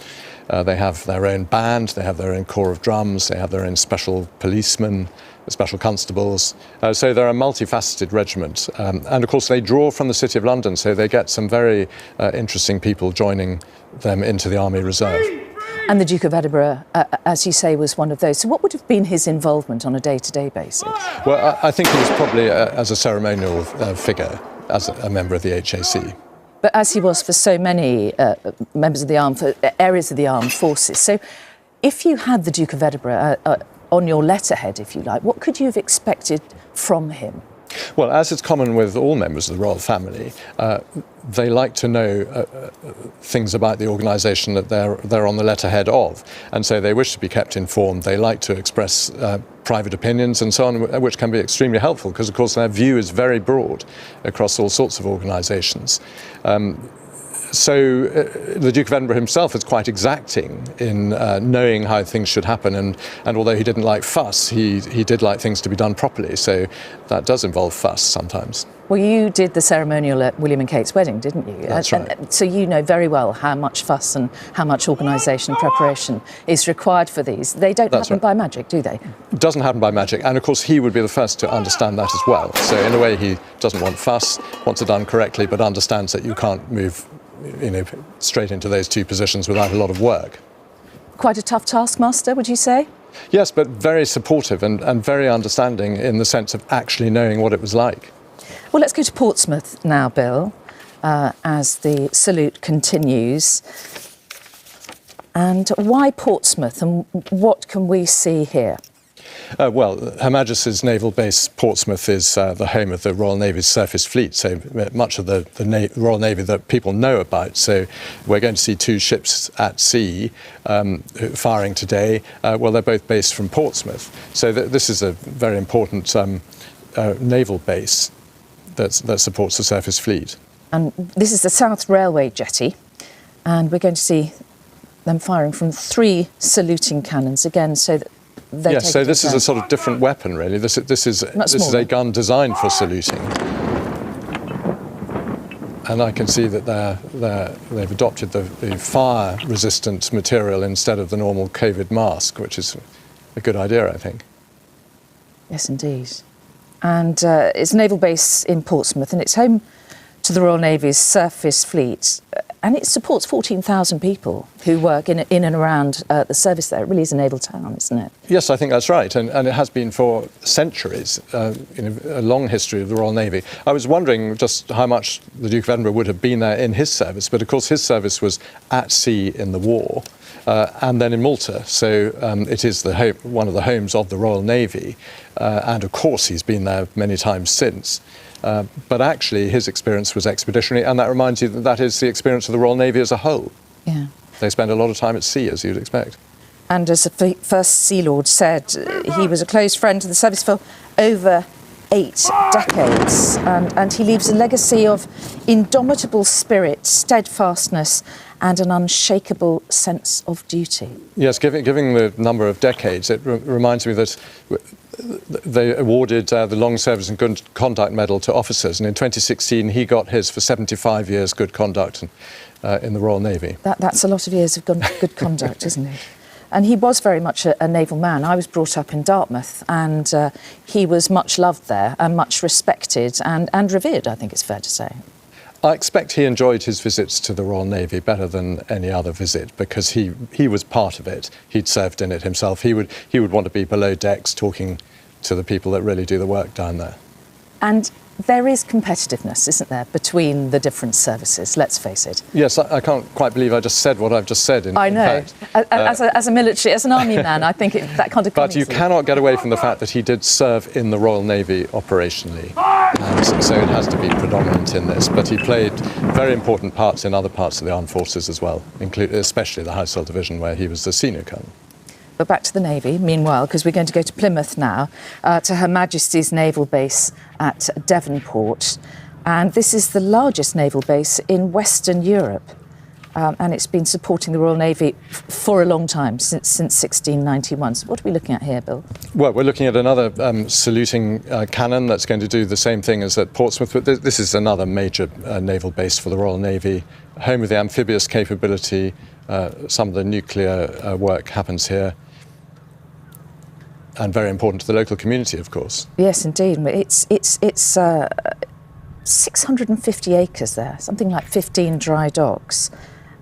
They have their own band, they have their own corps of drums, they have their own special policemen, special constables. So they're a multifaceted regiment. And of course they draw from the City of London, so they get some very interesting people joining them into the Army Reserve. And the Duke of Edinburgh, as you say, was one of those. So what would have been his involvement on a day-to-day basis? Well, I think he was probably as a ceremonial figure, as a member of the HAC. But as he was for so many members of the areas of the armed forces. So if you had the Duke of Edinburgh on your letterhead, if you like, what could you have expected from him? Well, as is common with all members of the royal family, they like to know things about the organisation that they're on the letterhead of, and so they wish to be kept informed. They like to express private opinions and so on, which can be extremely helpful because, of course, their view is very broad across all sorts of organisations. So the Duke of Edinburgh himself is quite exacting in knowing how things should happen, and although he didn't like fuss, he did like things to be done properly, so that does involve fuss sometimes. Well, you did the ceremonial at William and Kate's wedding, didn't you? That's right. And so you know very well how much fuss and how much organisation and preparation is required for these. They don't happen by magic, do they? It doesn't happen by magic, and of course he would be the first to understand that as well. So in a way he doesn't want fuss, wants it done correctly, but understands that you can't move straight into those two positions without a lot of work. Quite a tough taskmaster, would you say? Yes, but very supportive and very understanding in the sense of actually knowing what it was like. Well, let's go to Portsmouth now, Bill, as the salute continues. And why Portsmouth, and what can we see here? Well, Her Majesty's Naval Base Portsmouth is the home of the Royal Navy's surface fleet, so much of the Royal Navy that people know about. So we're going to see two ships at sea firing today. Well, they're both based from Portsmouth. So this is a very important naval base that supports the surface fleet. And this is the South Railway jetty, and we're going to see them firing from 3 saluting cannons again, so that yes, so this is a sort of different weapon, really. This is a gun designed for saluting. And I can see that they've adopted the fire-resistant material instead of the normal COVID mask, which is a good idea, I think. Yes, indeed. And it's a naval base in Portsmouth, and it's home to the Royal Navy's surface fleet. And it supports 14,000 people who work in and around the service there. It really is a naval town, isn't it? Yes, I think that's right. And it has been for centuries, a long history of the Royal Navy. I was wondering just how much the Duke of Edinburgh would have been there in his service. But of course, his service was at sea in the war and then in Malta. So it is one of the homes of the Royal Navy. And of course, he's been there many times since. But actually, his experience was expeditionary, and that reminds you that is the experience of the Royal Navy as a whole. Yeah. They spend a lot of time at sea, as you'd expect. And as the First Sea Lord said, he was a close friend to the service for over 8 decades, and he leaves a legacy of indomitable spirit, steadfastness, and an unshakable sense of duty. Yes, given the number of decades, it reminds me that they awarded the Long Service and Good Conduct Medal to officers, and in 2016 he got his for 75 years good conduct in the Royal Navy. That's a lot of years of good conduct, isn't it? And he was very much a naval man. I was brought up in Dartmouth, and he was much loved there and much respected and revered, I think it's fair to say. I expect he enjoyed his visits to the Royal Navy better than any other visit because he was part of it. He'd served in it himself. He would want to be below decks talking to the people that really do the work down there. And there is competitiveness, isn't there, between the different services, let's face it. Yes, I can't quite believe I just said what I've just said. I know. As an army man, I think that kind of... But you cannot get away from the fact that he did serve in the Royal Navy operationally. And so it has to be predominant in this. But he played very important parts in other parts of the armed forces as well, especially the Household Division, where he was the senior colonel. But back to the Navy, meanwhile, because we're going to go to Plymouth now, to Her Majesty's Naval Base at Devonport. And this is the largest naval base in Western Europe. And it's been supporting the Royal Navy for a long time, since 1691. So what are we looking at here, Bill? Well, we're looking at another saluting cannon that's going to do the same thing as at Portsmouth. But this is another major naval base for the Royal Navy, home of the amphibious capability. Some of the nuclear work happens here. And very important to the local community, of course. Yes, indeed. It's 650 acres there, something like 15 dry docks,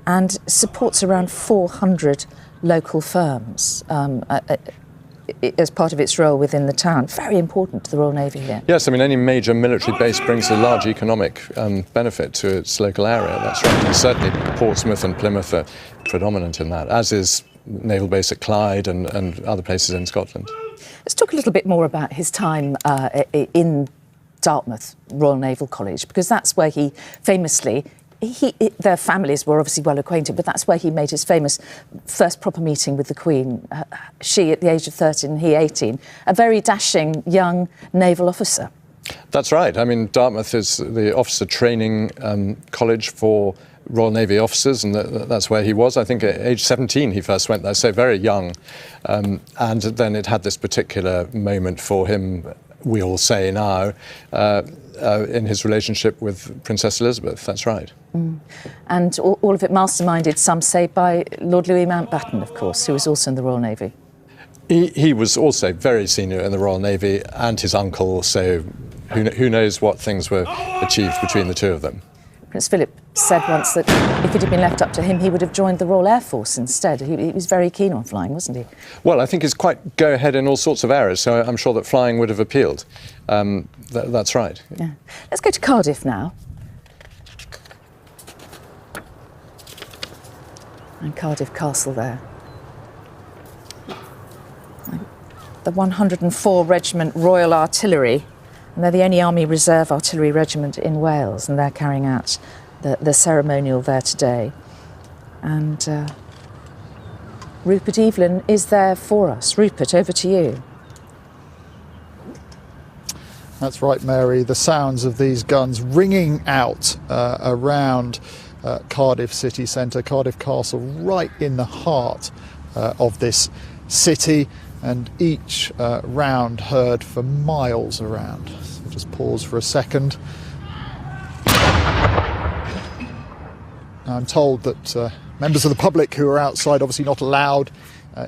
and supports around 400 local firms as part of its role within the town. Very important to the Royal Navy here. Yes, I mean, any major military base brings a large economic benefit to its local area, that's right. And certainly Portsmouth and Plymouth are predominant in that, as is Naval Base at Clyde and other places in Scotland. Let's talk a little bit more about his time in Dartmouth Royal Naval College, because that's where he famously, their families were obviously well acquainted, but that's where he made his famous first proper meeting with the Queen. She at the age of 13, he 18, a very dashing young naval officer. That's right. I mean, Dartmouth is the officer training college for Royal Navy officers, and that's where he was. I think at age 17 he first went there, so very young. And then it had this particular moment for him, we all say now, in his relationship with Princess Elizabeth. That's right. And all of it masterminded, some say, by Lord Louis Mountbatten, of course, who was also in the Royal Navy. He was also very senior in the Royal Navy, and his uncle, so who knows what things were achieved between the two of them. Prince Philip said once that if it had been left up to him, he would have joined the Royal Air Force instead. He was very keen on flying, wasn't he? Well, I think he's quite go-ahead in all sorts of areas, so I'm sure that flying would have appealed. That's right. Yeah. Let's go to Cardiff now. And Cardiff Castle there. The 104 Regiment Royal Artillery. And they're the only Army Reserve Artillery Regiment in Wales, and they're carrying out the ceremonial there today. And Rupert Evelyn is there for us. Rupert, over to you. That's right, Mary. The sounds of these guns ringing out around Cardiff city centre, Cardiff Castle, right in the heart of this city. And each round heard for miles around. So we'll just pause for a second. Now, I'm told that members of the public who are outside, obviously not allowed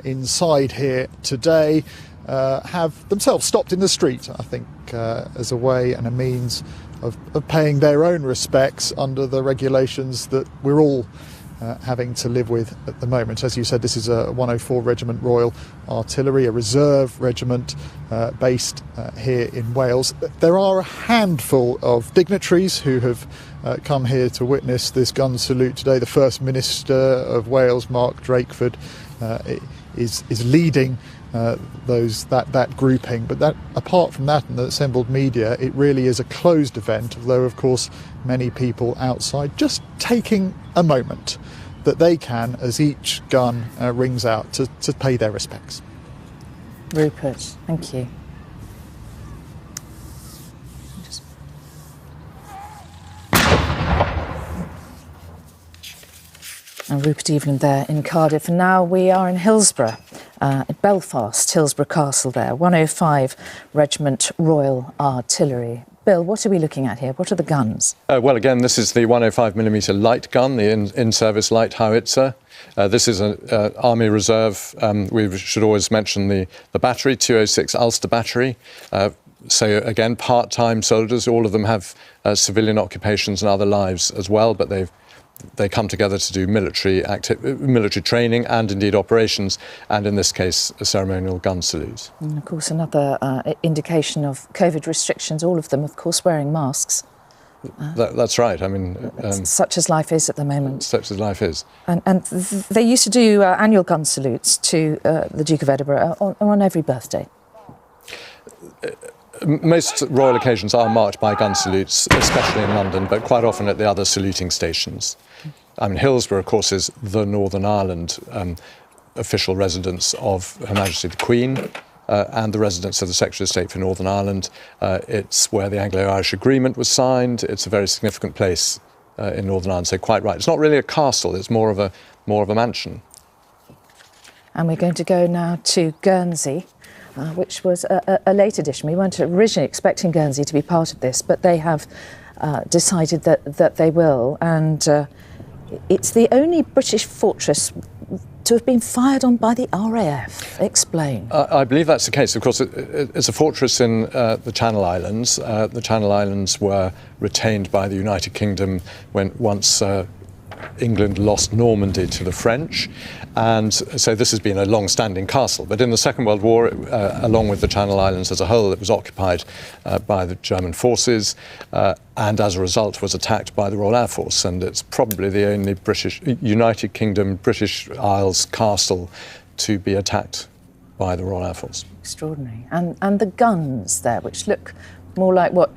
inside here today, have themselves stopped in the street, I think, as a way and a means of paying their own respects under the regulations that we're all having to live with at the moment. As you said, this is a 104 Regiment Royal Artillery, a reserve regiment based here in Wales. There are a handful of dignitaries who have come here to witness this gun salute today. The First Minister of Wales, Mark Drakeford, is leading that grouping. But that, apart from that and the assembled media, it really is a closed event, although of course many people outside just taking a moment that they can, as each gun rings out, to pay their respects. Rupert, thank you. And Rupert Evelyn there in Cardiff. And now we are in Hillsborough, at Belfast, Hillsborough Castle there, 105 Regiment Royal Artillery. Bill, what are we looking at here? What are the guns? Well, again, this is the 105mm light gun, the in-service light howitzer. This is an Army Reserve. We should always mention the battery, 206 Ulster Battery. So, again, part-time soldiers. All of them have civilian occupations and other lives as well, but they come together to do military training and indeed operations, and in this case a ceremonial gun salute. And of course another indication of COVID restrictions, all of them of course wearing masks. That's right. I mean, such as life is at the moment. Such as life is. And they used to do annual gun salutes to the Duke of Edinburgh on every birthday. most royal occasions are marked by gun salutes, especially in London, but quite often at the other saluting stations. I mean, Hillsborough, of course, is the Northern Ireland official residence of Her Majesty the Queen and the residence of the Secretary of State for Northern Ireland. It's where the Anglo-Irish Agreement was signed. It's a very significant place in Northern Ireland, so quite right. It's not really a castle, it's more of a mansion. And we're going to go now to Guernsey, which was a late addition. We weren't originally expecting Guernsey to be part of this, but they have decided that they will. And it's the only British fortress to have been fired on by the RAF. Explain. I believe that's the case. Of course, it's a fortress in the Channel Islands. The Channel Islands were retained by the United Kingdom once England lost Normandy to the French, and so this has been a long-standing castle. But in the Second World War, along with the Channel Islands as a whole, it was occupied by the German forces, and as a result was attacked by the Royal Air Force. And it's probably the only United Kingdom British Isles castle to be attacked by the Royal Air Force. Extraordinary. And the guns there, which look more like what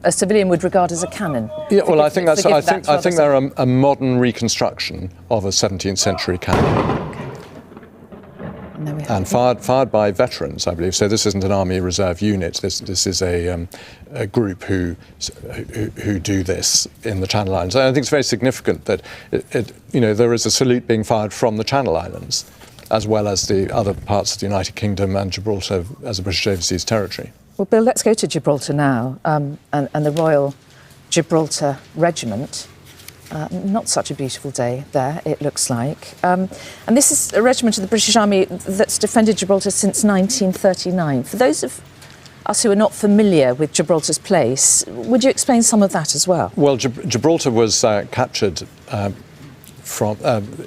a civilian would regard as a cannon. Yeah, well, I think they're a modern reconstruction of a 17th century cannon. Okay. And fired by veterans, I believe. So this isn't an Army Reserve unit. This is a group who do this in the Channel Islands. And I think it's very significant that there is a salute being fired from the Channel Islands, as well as the other parts of the United Kingdom and Gibraltar as a British overseas territory. Well, Bill, let's go to Gibraltar now, and the Royal Gibraltar Regiment. Not such a beautiful day there, it looks like. And this is a regiment of the British Army that's defended Gibraltar since 1939. For those of us who are not familiar with Gibraltar's place, would you explain some of that as well? Well, Gibraltar was captured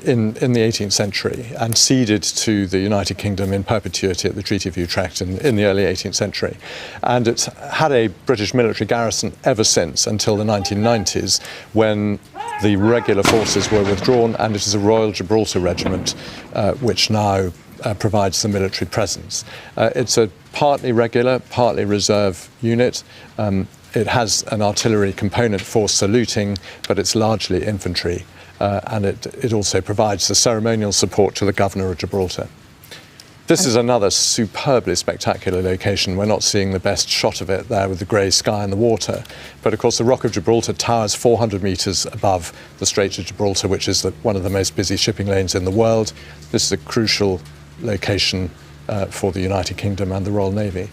in the 18th century and ceded to the United Kingdom in perpetuity at the Treaty of Utrecht in the early 18th century. And it's had a British military garrison ever since, until the 1990s, when the regular forces were withdrawn, and it is a Royal Gibraltar Regiment which now provides the military presence. It's a partly regular, partly reserve unit. It has an artillery component for saluting, but it's largely infantry. And it also provides the ceremonial support to the Governor of Gibraltar. This is another superbly spectacular location. We're not seeing the best shot of it there with the grey sky and the water. But of course the Rock of Gibraltar towers 400 metres above the Strait of Gibraltar, which is one of the most busy shipping lanes in the world. This is a crucial location for the United Kingdom and the Royal Navy.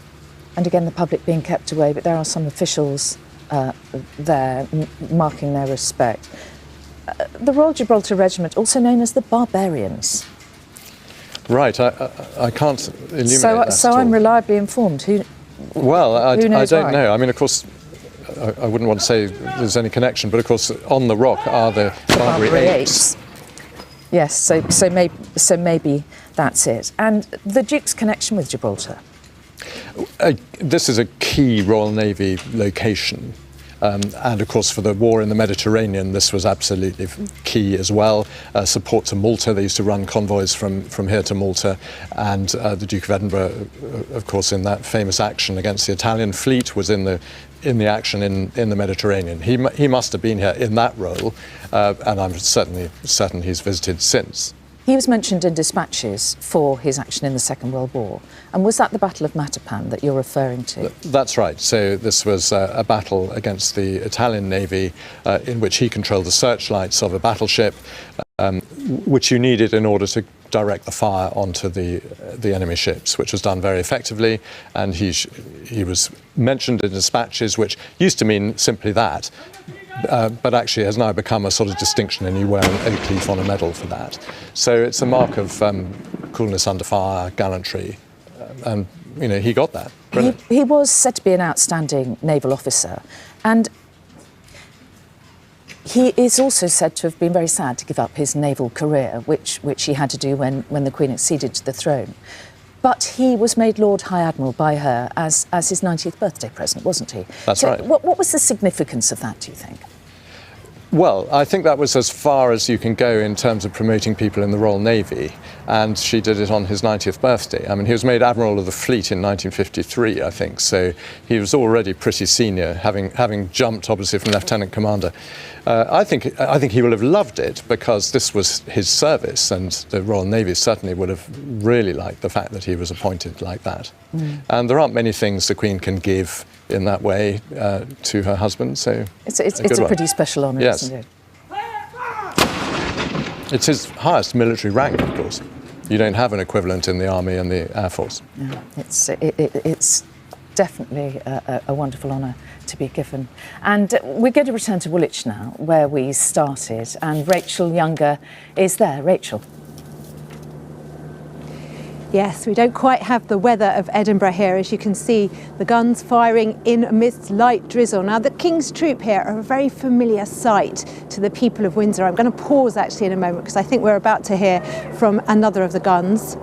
And again, the public being kept away, but there are some officials there marking their respect. The Royal Gibraltar Regiment, also known as the Barbarians. Right, I can't illuminate that So I'm reliably informed. I don't know. I mean, of course, I wouldn't want to say there's any connection, but of course, on the rock are the Barbary Apes. Yes, so maybe that's it. And the Duke's connection with Gibraltar? This is a key Royal Navy location. And of course, for the war in the Mediterranean, this was absolutely key as well. Support to Malta. They used to run convoys from here to Malta. And the Duke of Edinburgh, of course, in that famous action against the Italian fleet, was in the action in the Mediterranean. He must have been here in that role, and I'm certainly certain he's visited since. He was mentioned in dispatches for his action in the Second World War. And was that the Battle of Matapan that you're referring to? That's right. So this was a battle against the Italian Navy in which he controlled the searchlights of a battleship, which you needed in order to direct the fire onto the enemy ships, which was done very effectively. And he was mentioned in dispatches, which used to mean simply that. But actually has now become a sort of distinction, and you wear an oak leaf on a medal for that. So it's a mark of coolness under fire, gallantry, and he got that. He was said to be an outstanding naval officer, and he is also said to have been very sad to give up his naval career, which he had to do when the Queen acceded to the throne. But he was made Lord High Admiral by her as his 90th birthday present, wasn't he? That's right. What was the significance of that, do you think? Well, I think that was as far as you can go in terms of promoting people in the Royal Navy, and she did it on his 90th birthday. I mean, he was made Admiral of the Fleet in 1953, I think, so he was already pretty senior, having jumped, obviously, from Lieutenant Commander. I think he will have loved it because this was his service, and the Royal Navy certainly would have really liked the fact that he was appointed like that. And there aren't many things the Queen can give in that way to her husband, so it's a pretty special honour, yes. Isn't it? It's his highest military rank, of course. You don't have an equivalent in the Army and the Air Force. Yeah, it's definitely a wonderful honour to be given. And we're going to return to Woolwich now, where we started, and Rachel Younger is there. Rachel. Yes, we don't quite have the weather of Edinburgh here. As you can see, the guns firing in amidst light drizzle. Now, the King's Troop here are a very familiar sight to the people of Windsor. I'm going to pause actually in a moment because I think we're about to hear from another of the guns.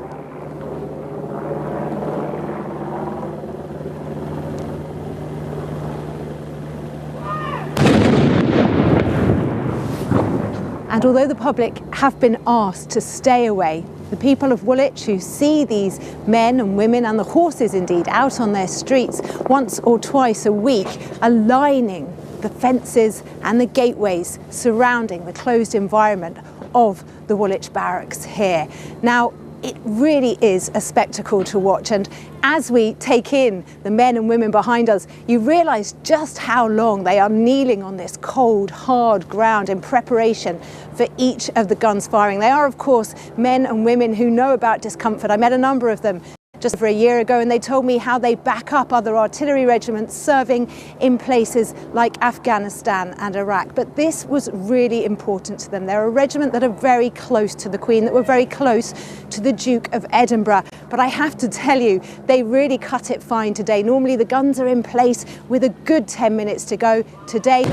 And although the public have been asked to stay away, the people of Woolwich who see these men and women and the horses indeed out on their streets once or twice a week are lining the fences and the gateways surrounding the closed environment of the Woolwich barracks here. Now, it really is a spectacle to watch, and as we take in the men and women behind us, you realise just how long they are kneeling on this cold, hard ground in preparation for each of the guns firing. They are, of course, men and women who know about discomfort. I met a number of them just over a year ago, and they told me how they back up other artillery regiments serving in places like Afghanistan and Iraq. But this was really important to them. They're a regiment that are very close to the Queen, that were very close to the Duke of Edinburgh. But I have to tell you, they really cut it fine today. Normally the guns are in place with a good 10 minutes to go. Today,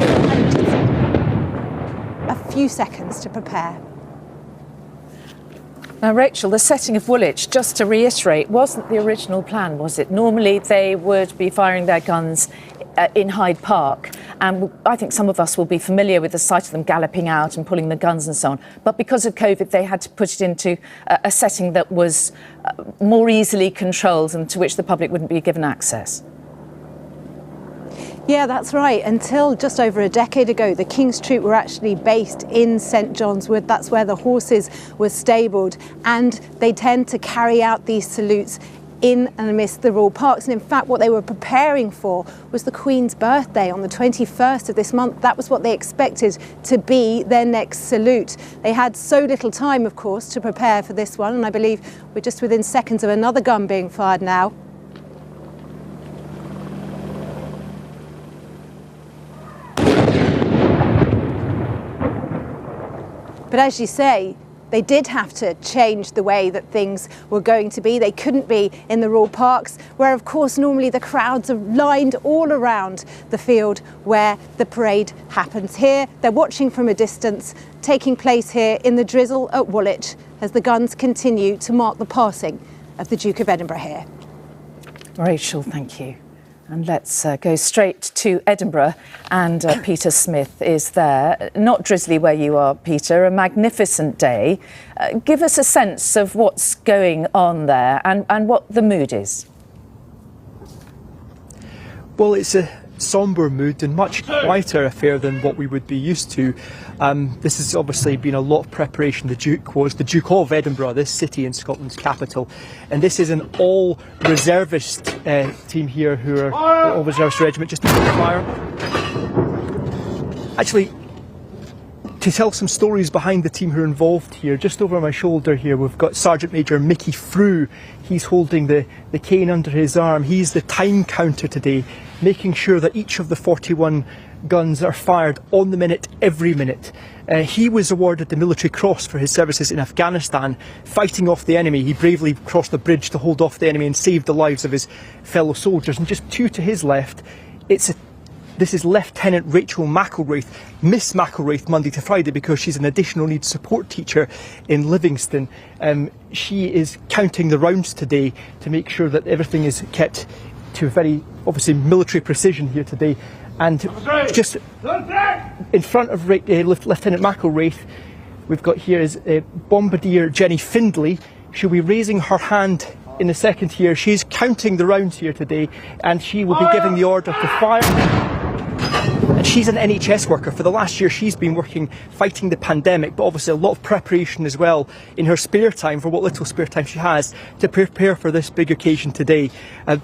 a few seconds to prepare. Now, Rachel, the setting of Woolwich, just to reiterate, wasn't the original plan, was it? Normally they would be firing their guns in Hyde Park, and I think some of us will be familiar with the sight of them galloping out and pulling the guns and so on. But because of COVID, they had to put it into a setting that was more easily controlled and to which the public wouldn't be given access. Yeah, that's right. Until just over a decade ago, the King's Troop were actually based in St John's Wood. That's where the horses were stabled, and they tend to carry out these salutes in and amidst the royal parks. And in fact, what they were preparing for was the Queen's birthday on the 21st of this month. That was what they expected to be their next salute. They had so little time, of course, to prepare for this one, and I believe we're just within seconds of another gun being fired now. But as you say, they did have to change the way that things were going to be. They couldn't be in the royal parks, where of course normally the crowds are lined all around the field where the parade happens. Here, they're watching from a distance, taking place here in the drizzle at Woolwich as the guns continue to mark the passing of the Duke of Edinburgh here. Rachel, thank you. And let's go straight to Edinburgh, and Peter Smith is there. Not drizzly where you are, Peter, a magnificent day. Give us a sense of what's going on there and what the mood is. Well, it's a sombre mood and much quieter affair than what we would be used to. This has obviously been a lot of preparation. The Duke was the Duke of Edinburgh, this city in Scotland's capital, and this is an all reservist team here who are all reservist regiment just before the fire. Actually, to tell some stories behind the team who are involved here, just over my shoulder here we've got Sergeant Major Mickey Frew. He's holding the cane under his arm. He's the time counter today, making sure that each of the 41 guns are fired on the minute, every minute. He was awarded the Military Cross for his services in Afghanistan, fighting off the enemy. He bravely crossed the bridge to hold off the enemy and saved the lives of his fellow soldiers. And just two to his left, this is Lieutenant Rachel McElwraith, Miss McElwraith Monday to Friday, because she's an additional needs support teacher in Livingston. She is counting the rounds today to make sure that everything is kept to very, obviously, military precision here today. And just in front of Lieutenant McElwraith, we've got here is Bombardier Jenny Findlay. She'll be raising her hand in a second here. She's counting the rounds here today, and she will be giving the order to fire. And she's an NHS worker. For the last year, she's been working fighting the pandemic, but obviously a lot of preparation as well in her spare time, for what little spare time she has, to prepare for this big occasion today. A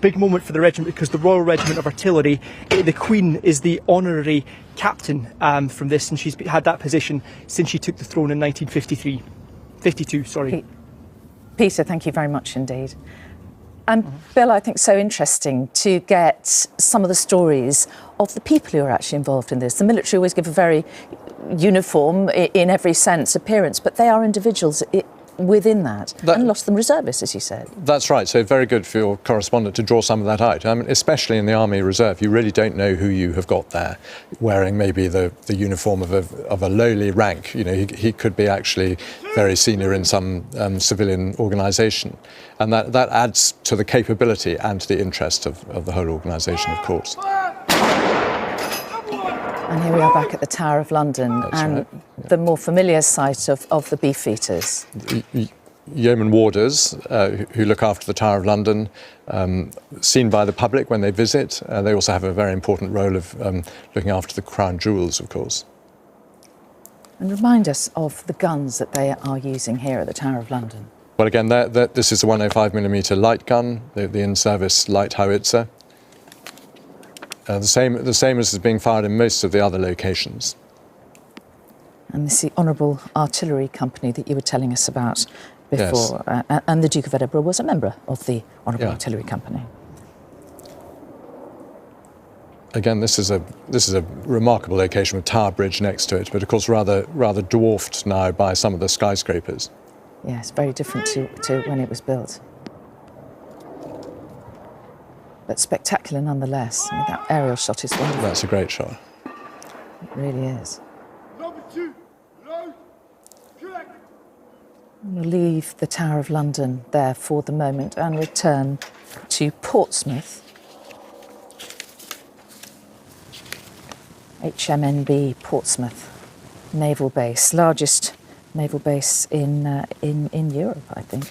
big moment for the regiment, because the Royal Regiment of Artillery, the Queen is the honorary captain from this, and she's had that position since she took the throne in 1952, sorry. Peter, thank you very much indeed. And Bill, I think so interesting to get some of the stories of the people who are actually involved in this. The military always give a very uniform, in every sense, appearance, but they are individuals within that, and lost them reservists, as you said. That's right. So very good for your correspondent to draw some of that out. I mean, especially in the Army Reserve, you really don't know who you have got there, wearing maybe the uniform of a lowly rank. You know, he could be actually very senior in some civilian organisation, and that adds to the capability and to the interest of the whole organisation, of course. And here we are back at the Tower of London. That's and right. the more familiar site of the Beefeaters. Yeoman warders who look after the Tower of London, seen by the public when they visit. They also have a very important role of looking after the crown jewels, of course. And remind us of the guns that they are using here at the Tower of London. Well, again, this is a 105mm light gun, the in-service light howitzer. The same as is being fired in most of the other locations. And this is the Honourable Artillery Company that you were telling us about before. Yes. And the Duke of Edinburgh was a member of the Honourable Artillery Company. Again, this is a remarkable location with Tower Bridge next to it, but of course rather dwarfed now by some of the skyscrapers. Yes, very different to when it was built. But spectacular nonetheless. I mean, that aerial shot is wonderful. That's a great shot. It really is. We'll leave the Tower of London there for the moment and return to Portsmouth. HMNB Portsmouth Naval Base, largest naval base in Europe, I think.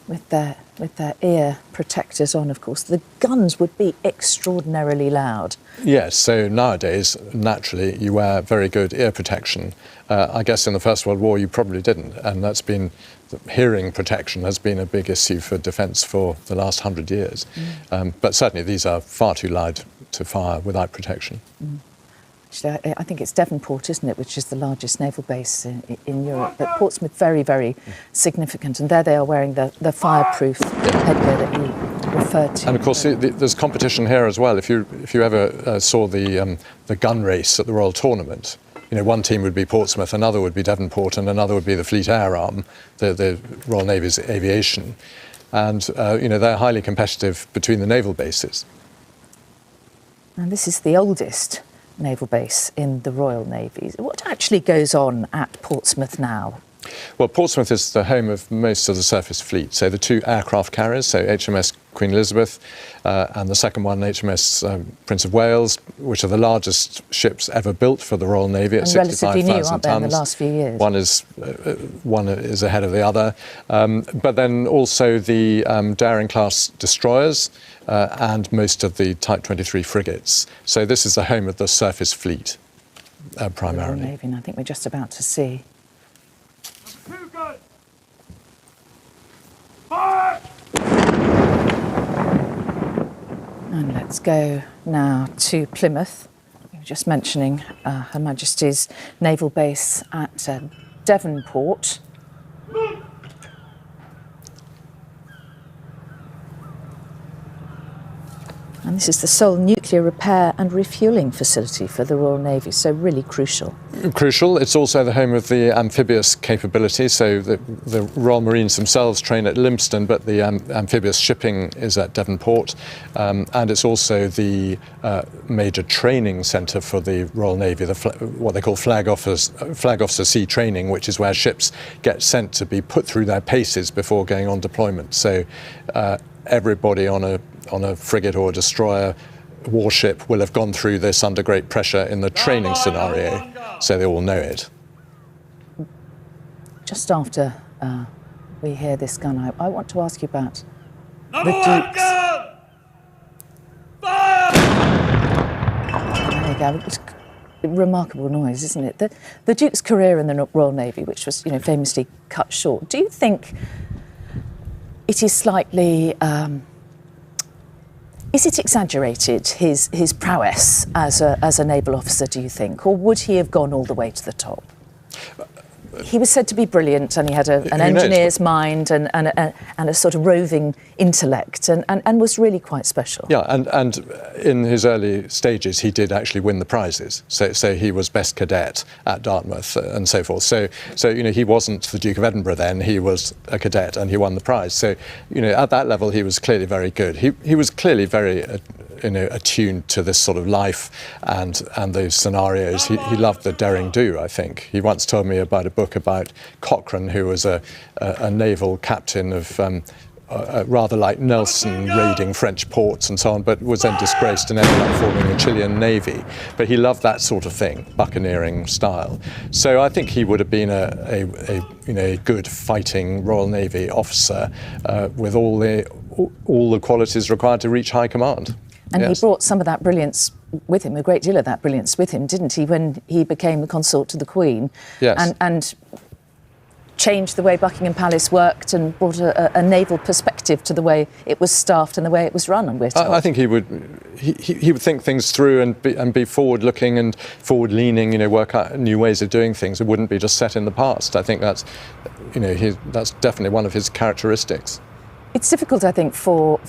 With their ear protectors on, of course. The guns would be extraordinarily loud. Yes, so nowadays, naturally, you wear very good ear protection. I guess in the First World War you probably didn't, and hearing protection has been a big issue for defence for the last 100 years. But certainly these are far too loud to fire without protection. Actually, I think it's Devonport, isn't it, which is the largest naval base in Europe. But Portsmouth, very, very significant. And there they are wearing the fireproof headgear that you referred to. And of course, there's competition here as well. If you ever saw the gun race at the Royal Tournament, you know, one team would be Portsmouth, another would be Devonport, and another would be the Fleet Air Arm, the Royal Navy's aviation. And, you know, they're highly competitive between the naval bases. And this is the oldest naval base in the Royal Navy. What actually goes on at Portsmouth now? Well, Portsmouth is the home of most of the surface fleet. So the two aircraft carriers, so HMS Queen Elizabeth and the second one, HMS Prince of Wales, which are the largest ships ever built for the Royal Navy at 65,000 tons. Relatively new, aren't they, in the last few years? One is ahead of the other. But then also the Daring-class destroyers and most of the Type 23 frigates. So this is the home of the surface fleet, primarily. The Royal Navy, and I think we're just about to see. And let's go now to Plymouth. We were just mentioning Her Majesty's Naval Base at Devonport. And this is the sole nuclear repair and refuelling facility for the Royal Navy, so really crucial. crucial. It's also the home of the amphibious capability. So the Royal Marines themselves train at Lympstone, but the amphibious shipping is at Devonport. And it's also the major training centre for the Royal Navy, what they call flag officer sea training, which is where ships get sent to be put through their paces before going on deployment. So everybody on a frigate or a destroyer warship will have gone through this under great pressure in the training scenario, so they all know it. Just after we hear this gun, I want to ask you about the Duke's... There you go. It's a remarkable noise, isn't it? The Duke's career in the Royal Navy, which was, famously cut short. Do you think it is slightly... is it exaggerated, his prowess as a naval officer, do you think? Or would he have gone all the way to the top? He was said to be brilliant, and he had an engineer's mind and a sort of roving intellect, and was really quite special. Yeah, and in his early stages, he did actually win the prizes. So he was best cadet at Dartmouth and so forth. So he wasn't the Duke of Edinburgh then. He was a cadet, and he won the prize. So at that level, he was clearly very good. He was clearly very attuned to this sort of life and those scenarios. He loved the daring do, I think. He once told me about a book about Cochrane, who was a naval captain of rather like Nelson, raiding French ports and so on, but was then disgraced and ended up forming the Chilean Navy. But he loved that sort of thing, buccaneering style. So I think he would have been a good fighting Royal Navy officer with all the qualities required to reach high command. And he brought some of that brilliance with him, a great deal of that brilliance with him, didn't he, when he became the consort to the Queen? Yes. And changed the way Buckingham Palace worked and brought a naval perspective to the way it was staffed and the way it was run, and we're told. I think he would think things through and be forward-looking and forward-leaning, work out new ways of doing things. It wouldn't be just set in the past. I think that's definitely one of his characteristics. It's difficult, I think, for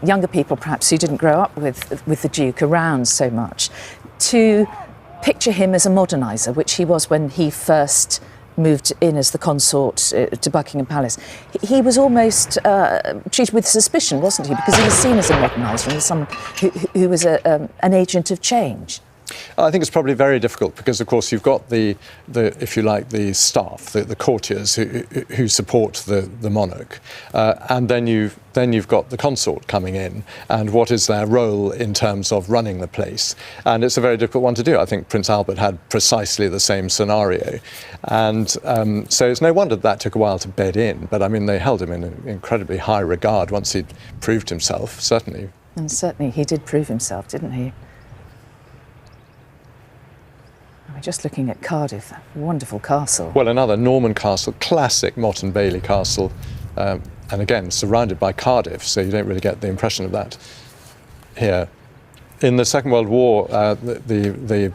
younger people, perhaps, who didn't grow up with the Duke around so much, to picture him as a moderniser, which he was when he first moved in as the consort to Buckingham Palace. He was almost treated with suspicion, wasn't he? Because he was seen as a moderniser and as someone who was an agent of change. I think it's probably very difficult because, of course, you've got the if you like, the staff, the courtiers who support the monarch, and then you've got the consort coming in, and what is their role in terms of running the place? And it's a very difficult one to do. I think Prince Albert had precisely the same scenario, and so it's no wonder that took a while to bed in. But I mean, they held him in incredibly high regard once he'd proved himself. Certainly. And certainly he did prove himself, didn't he? We're just looking at Cardiff, that wonderful castle. Well, another Norman castle, classic Motte and Bailey castle, and again surrounded by Cardiff, so you don't really get the impression of that here. In the Second World War, the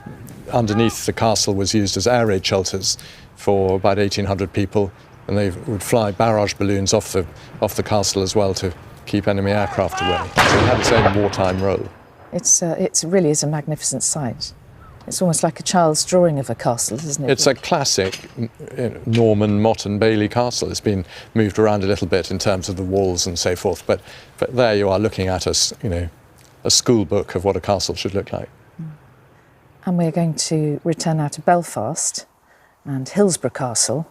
underneath the castle was used as air raid shelters for about 1,800 people, and they would fly barrage balloons off the castle as well to keep enemy aircraft away. So it had its own wartime role. It really is a magnificent sight. It's almost like a child's drawing of a castle, isn't it? It's a classic Norman Motte and Bailey castle. It's been moved around a little bit in terms of the walls and so forth, but there you are looking at a school book of what a castle should look like. And we're going to return now to Belfast and Hillsborough Castle.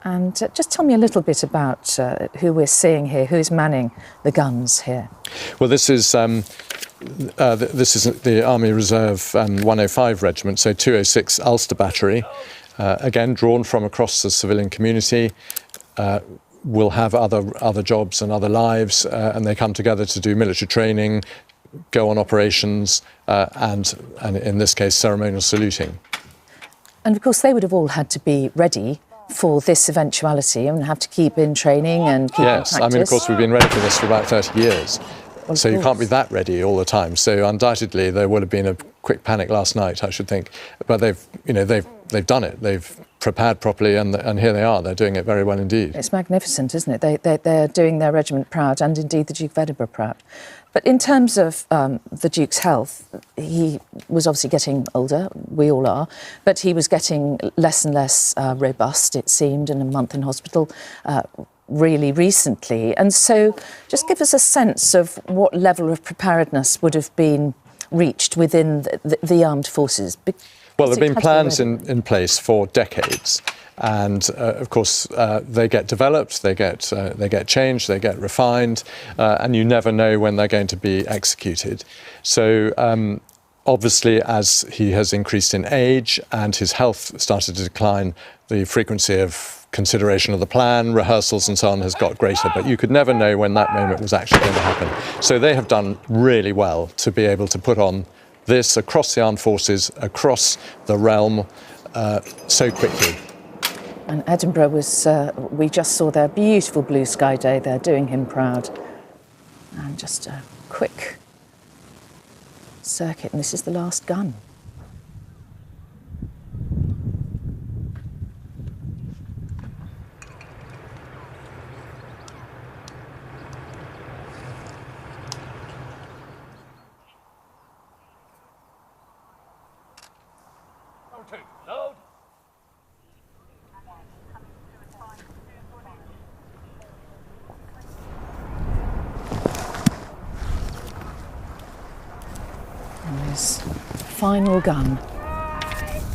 And just tell me a little bit about who we're seeing here, who is manning the guns here. Well, this is the Army Reserve 105 Regiment, so 206 Ulster Battery, again drawn from across the civilian community, will have other jobs and other lives, and they come together to do military training, go on operations, and in this case ceremonial saluting. And of course they would have all had to be ready for this eventuality and have to keep in training and keep in practice. Yes, I mean, of course, we've been ready for this for about 30 years. So you can't be that ready all the time. So undoubtedly there would have been a quick panic last night, I should think. But they've done it. They've prepared properly, and here they are. They're doing it very well indeed. It's magnificent, isn't it? They're doing their regiment proud, and indeed the Duke of Edinburgh proud. But in terms of the Duke's health, he was obviously getting older, we all are, but he was getting less and less robust, it seemed, and a month in hospital really recently. And so just give us a sense of what level of preparedness would have been reached within the armed forces. Well, there have been plans in place for decades. And of course, they get developed, they get changed, they get refined, and you never know when they're going to be executed. So obviously, as he has increased in age and his health started to decline, the frequency of consideration of the plan, rehearsals and so on has got greater, but you could never know when that moment was actually going to happen. So they have done really well to be able to put on this across the armed forces, across the realm, so quickly. And Edinburgh was, we just saw their beautiful blue sky day there, doing him proud. And just a quick circuit, and this is the last gun. Load. And this final gun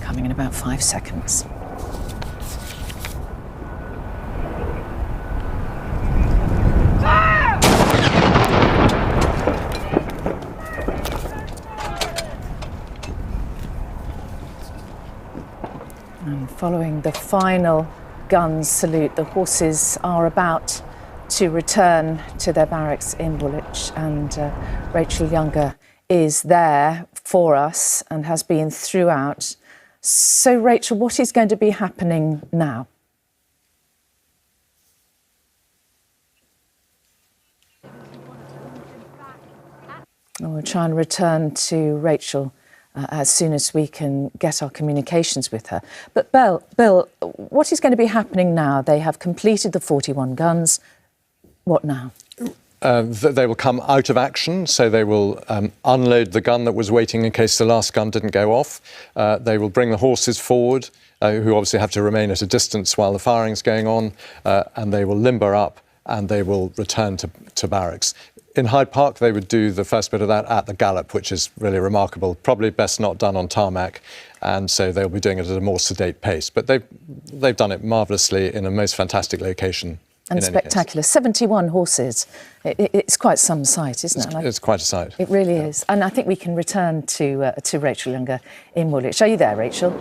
coming in about 5 seconds. And following the final gun salute, the horses are about to return to their barracks in Woolwich, and Rachel Younger is there for us and has been throughout. So, Rachel, what is going to be happening now? We'll try and return to Rachel as soon as we can get our communications with her. But Bill, what is going to be happening now? They have completed the 41 guns. What now? They will come out of action, so they will unload the gun that was waiting in case the last gun didn't go off. They will bring the horses forward, who obviously have to remain at a distance while the firing's going on, and they will limber up and they will return to barracks. In Hyde Park, they would do the first bit of that at the gallop, which is really remarkable. Probably best not done on tarmac, and so they'll be doing it at a more sedate pace. But they've done it marvellously in a most fantastic location. And spectacular. 71 horses. It's quite some sight, isn't it? It's quite a sight. It really is. And I think we can return to Rachel Younger in Woolwich. Are you there, Rachel?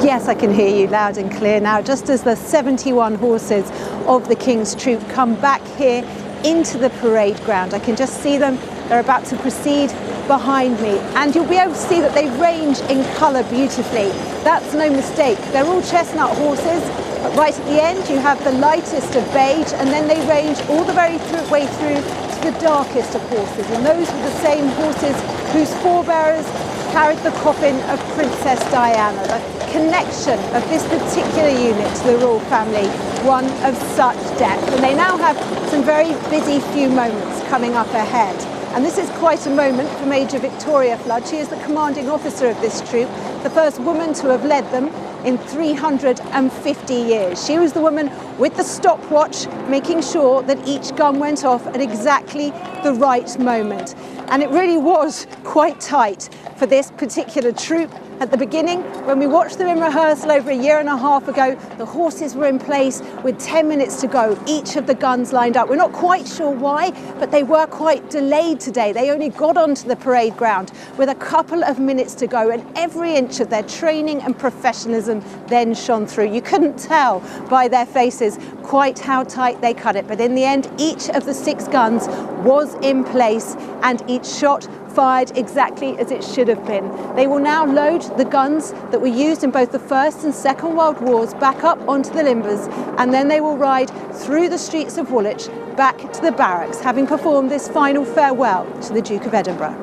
Yes, I can hear you loud and clear now. Just as the 71 horses of the King's Troop come back here into the parade ground, I can just see them. They're about to proceed behind me, and you'll be able to see that they range in colour beautifully. That's no mistake. They're all chestnut horses, but right at the end you have the lightest of beige, and then they range all the way through to the darkest of horses, and those were the same horses whose forebearers carried the coffin of Princess Diana. The connection of this particular unit to the royal family, one of such depth. And they now have some very busy few moments coming up ahead. And this is quite a moment for Major Victoria Flood. She is the commanding officer of this troop, the first woman to have led them in 350 years. She was the woman with the stopwatch, making sure that each gun went off at exactly the right moment. And it really was quite tight for this particular troop. At the beginning, when we watched them in rehearsal over a year and a half ago, the horses were in place with 10 minutes to go, each of the guns lined up. We're not quite sure why, but they were quite delayed today. They only got onto the parade ground with a couple of minutes to go, and every inch of their training and professionalism then shone through. You couldn't tell by their faces quite how tight they cut it, but in the end, each of the 6 guns was in place and each shot fired exactly as it should have been. They will now load the guns that were used in both the First and Second World Wars back up onto the limbers, and then they will ride through the streets of Woolwich back to the barracks, having performed this final farewell to the Duke of Edinburgh.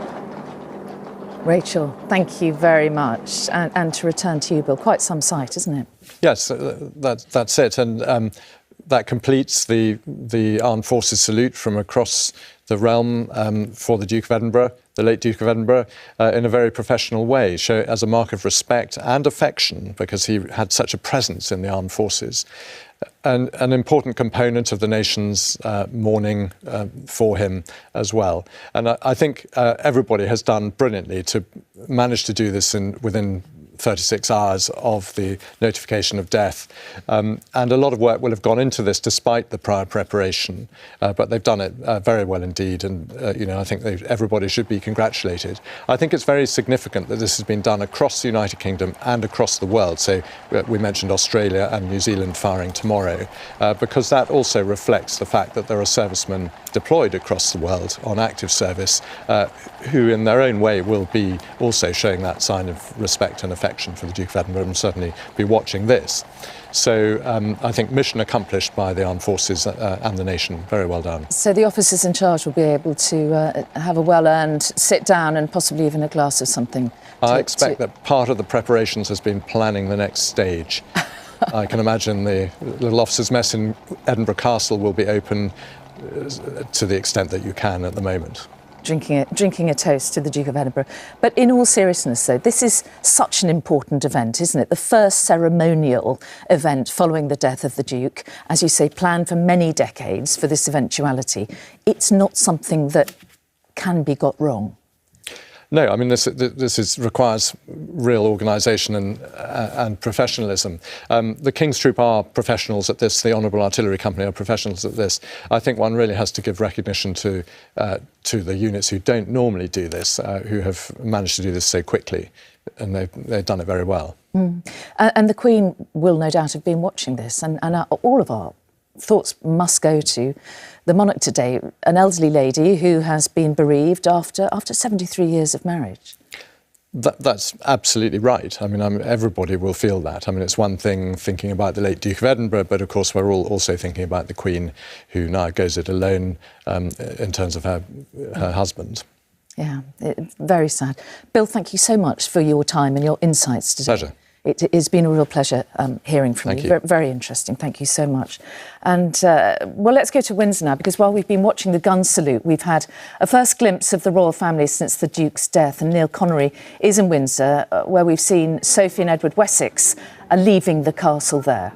Rachel, thank you very much. And to return to you, Bill, quite some sight, isn't it? Yes, that's it. And that completes the Armed Forces salute from across the realm for the Duke of Edinburgh, the late Duke of Edinburgh, in a very professional way, show it as a mark of respect and affection, because he had such a presence in the armed forces. And an important component of the nation's mourning for him as well. And I think everybody has done brilliantly to manage to do this within 36 hours of the notification of death. And a lot of work will have gone into this despite the prior preparation, but they've done it very well indeed. And, I think everybody should be congratulated. I think it's very significant that this has been done across the United Kingdom and across the world. So we mentioned Australia and New Zealand firing tomorrow, because that also reflects the fact that there are servicemen deployed across the world on active service who in their own way will be also showing that sign of respect and affection for the Duke of Edinburgh, and certainly be watching this. So I think mission accomplished by the armed forces and the nation. Very well done. So the officers in charge will be able to have a well-earned sit down and possibly even a glass of something. I expect that part of the preparations has been planning the next stage. I can imagine the little officers' mess in Edinburgh Castle will be open to the extent that you can at the moment. Drinking a toast to the Duke of Edinburgh. But in all seriousness, though, this is such an important event, isn't it? The first ceremonial event following the death of the Duke, as you say, planned for many decades for this eventuality. It's not something that can be got wrong. No, I mean, this requires real organisation and professionalism. The King's Troop are professionals at this. The Honourable Artillery Company are professionals at this. I think one really has to give recognition to the units who don't normally do this, who have managed to do this so quickly, and they've done it very well. And the Queen will no doubt have been watching this, and all of our thoughts must go to the monarch today, an elderly lady who has been bereaved after 73 years of marriage. That's absolutely right. I mean, everybody will feel that. I mean, it's one thing thinking about the late Duke of Edinburgh, but of course we're all also thinking about the Queen, who now goes it alone in terms of her husband. Yeah, it's very sad. Bill, thank you so much for your time and your insights today. Pleasure. It has been a real pleasure hearing from you. Very, very interesting. Thank you so much. And, well, let's go to Windsor now, because while we've been watching the gun salute, we've had a first glimpse of the royal family since the Duke's death. And Neil Connery is in Windsor, where we've seen Sophie and Edward Wessex leaving the castle there.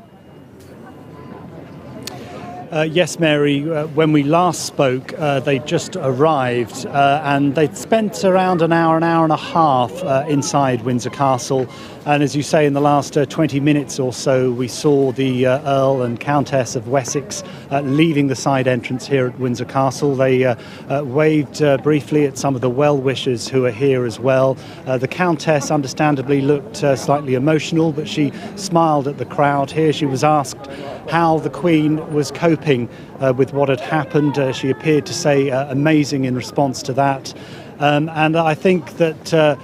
Yes, Mary, when we last spoke, they just arrived and they'd spent around an hour and a half inside Windsor Castle. And as you say, in the last 20 minutes or so, we saw the Earl and Countess of Wessex leaving the side entrance here at Windsor Castle. They waved briefly at some of the well-wishers who are here as well. The Countess understandably looked slightly emotional, but she smiled at the crowd here. She was asked how the Queen was coping with what had happened. She appeared to say amazing in response to that. And I think that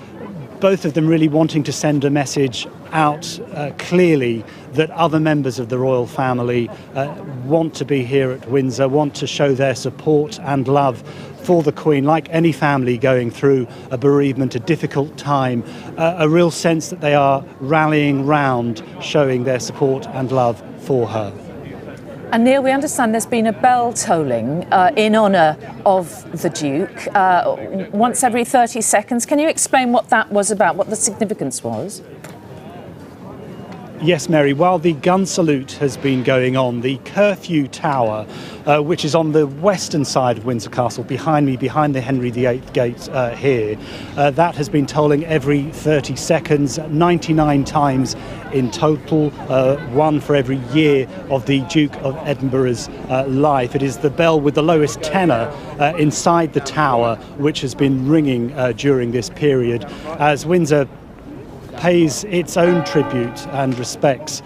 both of them really wanting to send a message out clearly that other members of the royal family want to be here at Windsor, want to show their support and love for the Queen, like any family going through a bereavement, a difficult time, a real sense that they are rallying round, showing their support and love for her. And Neil, we understand there's been a bell tolling in honour of the Duke once every 30 seconds. Can you explain what that was about, what the significance was? Yes, Mary, while the gun salute has been going on, the curfew tower, which is on the western side of Windsor Castle, behind me, behind the Henry VIII gate here, that has been tolling every 30 seconds, 99 times in total, one for every year of the Duke of Edinburgh's life. It is the bell with the lowest tenor inside the tower, which has been ringing during this period, as Windsor pays its own tribute and respects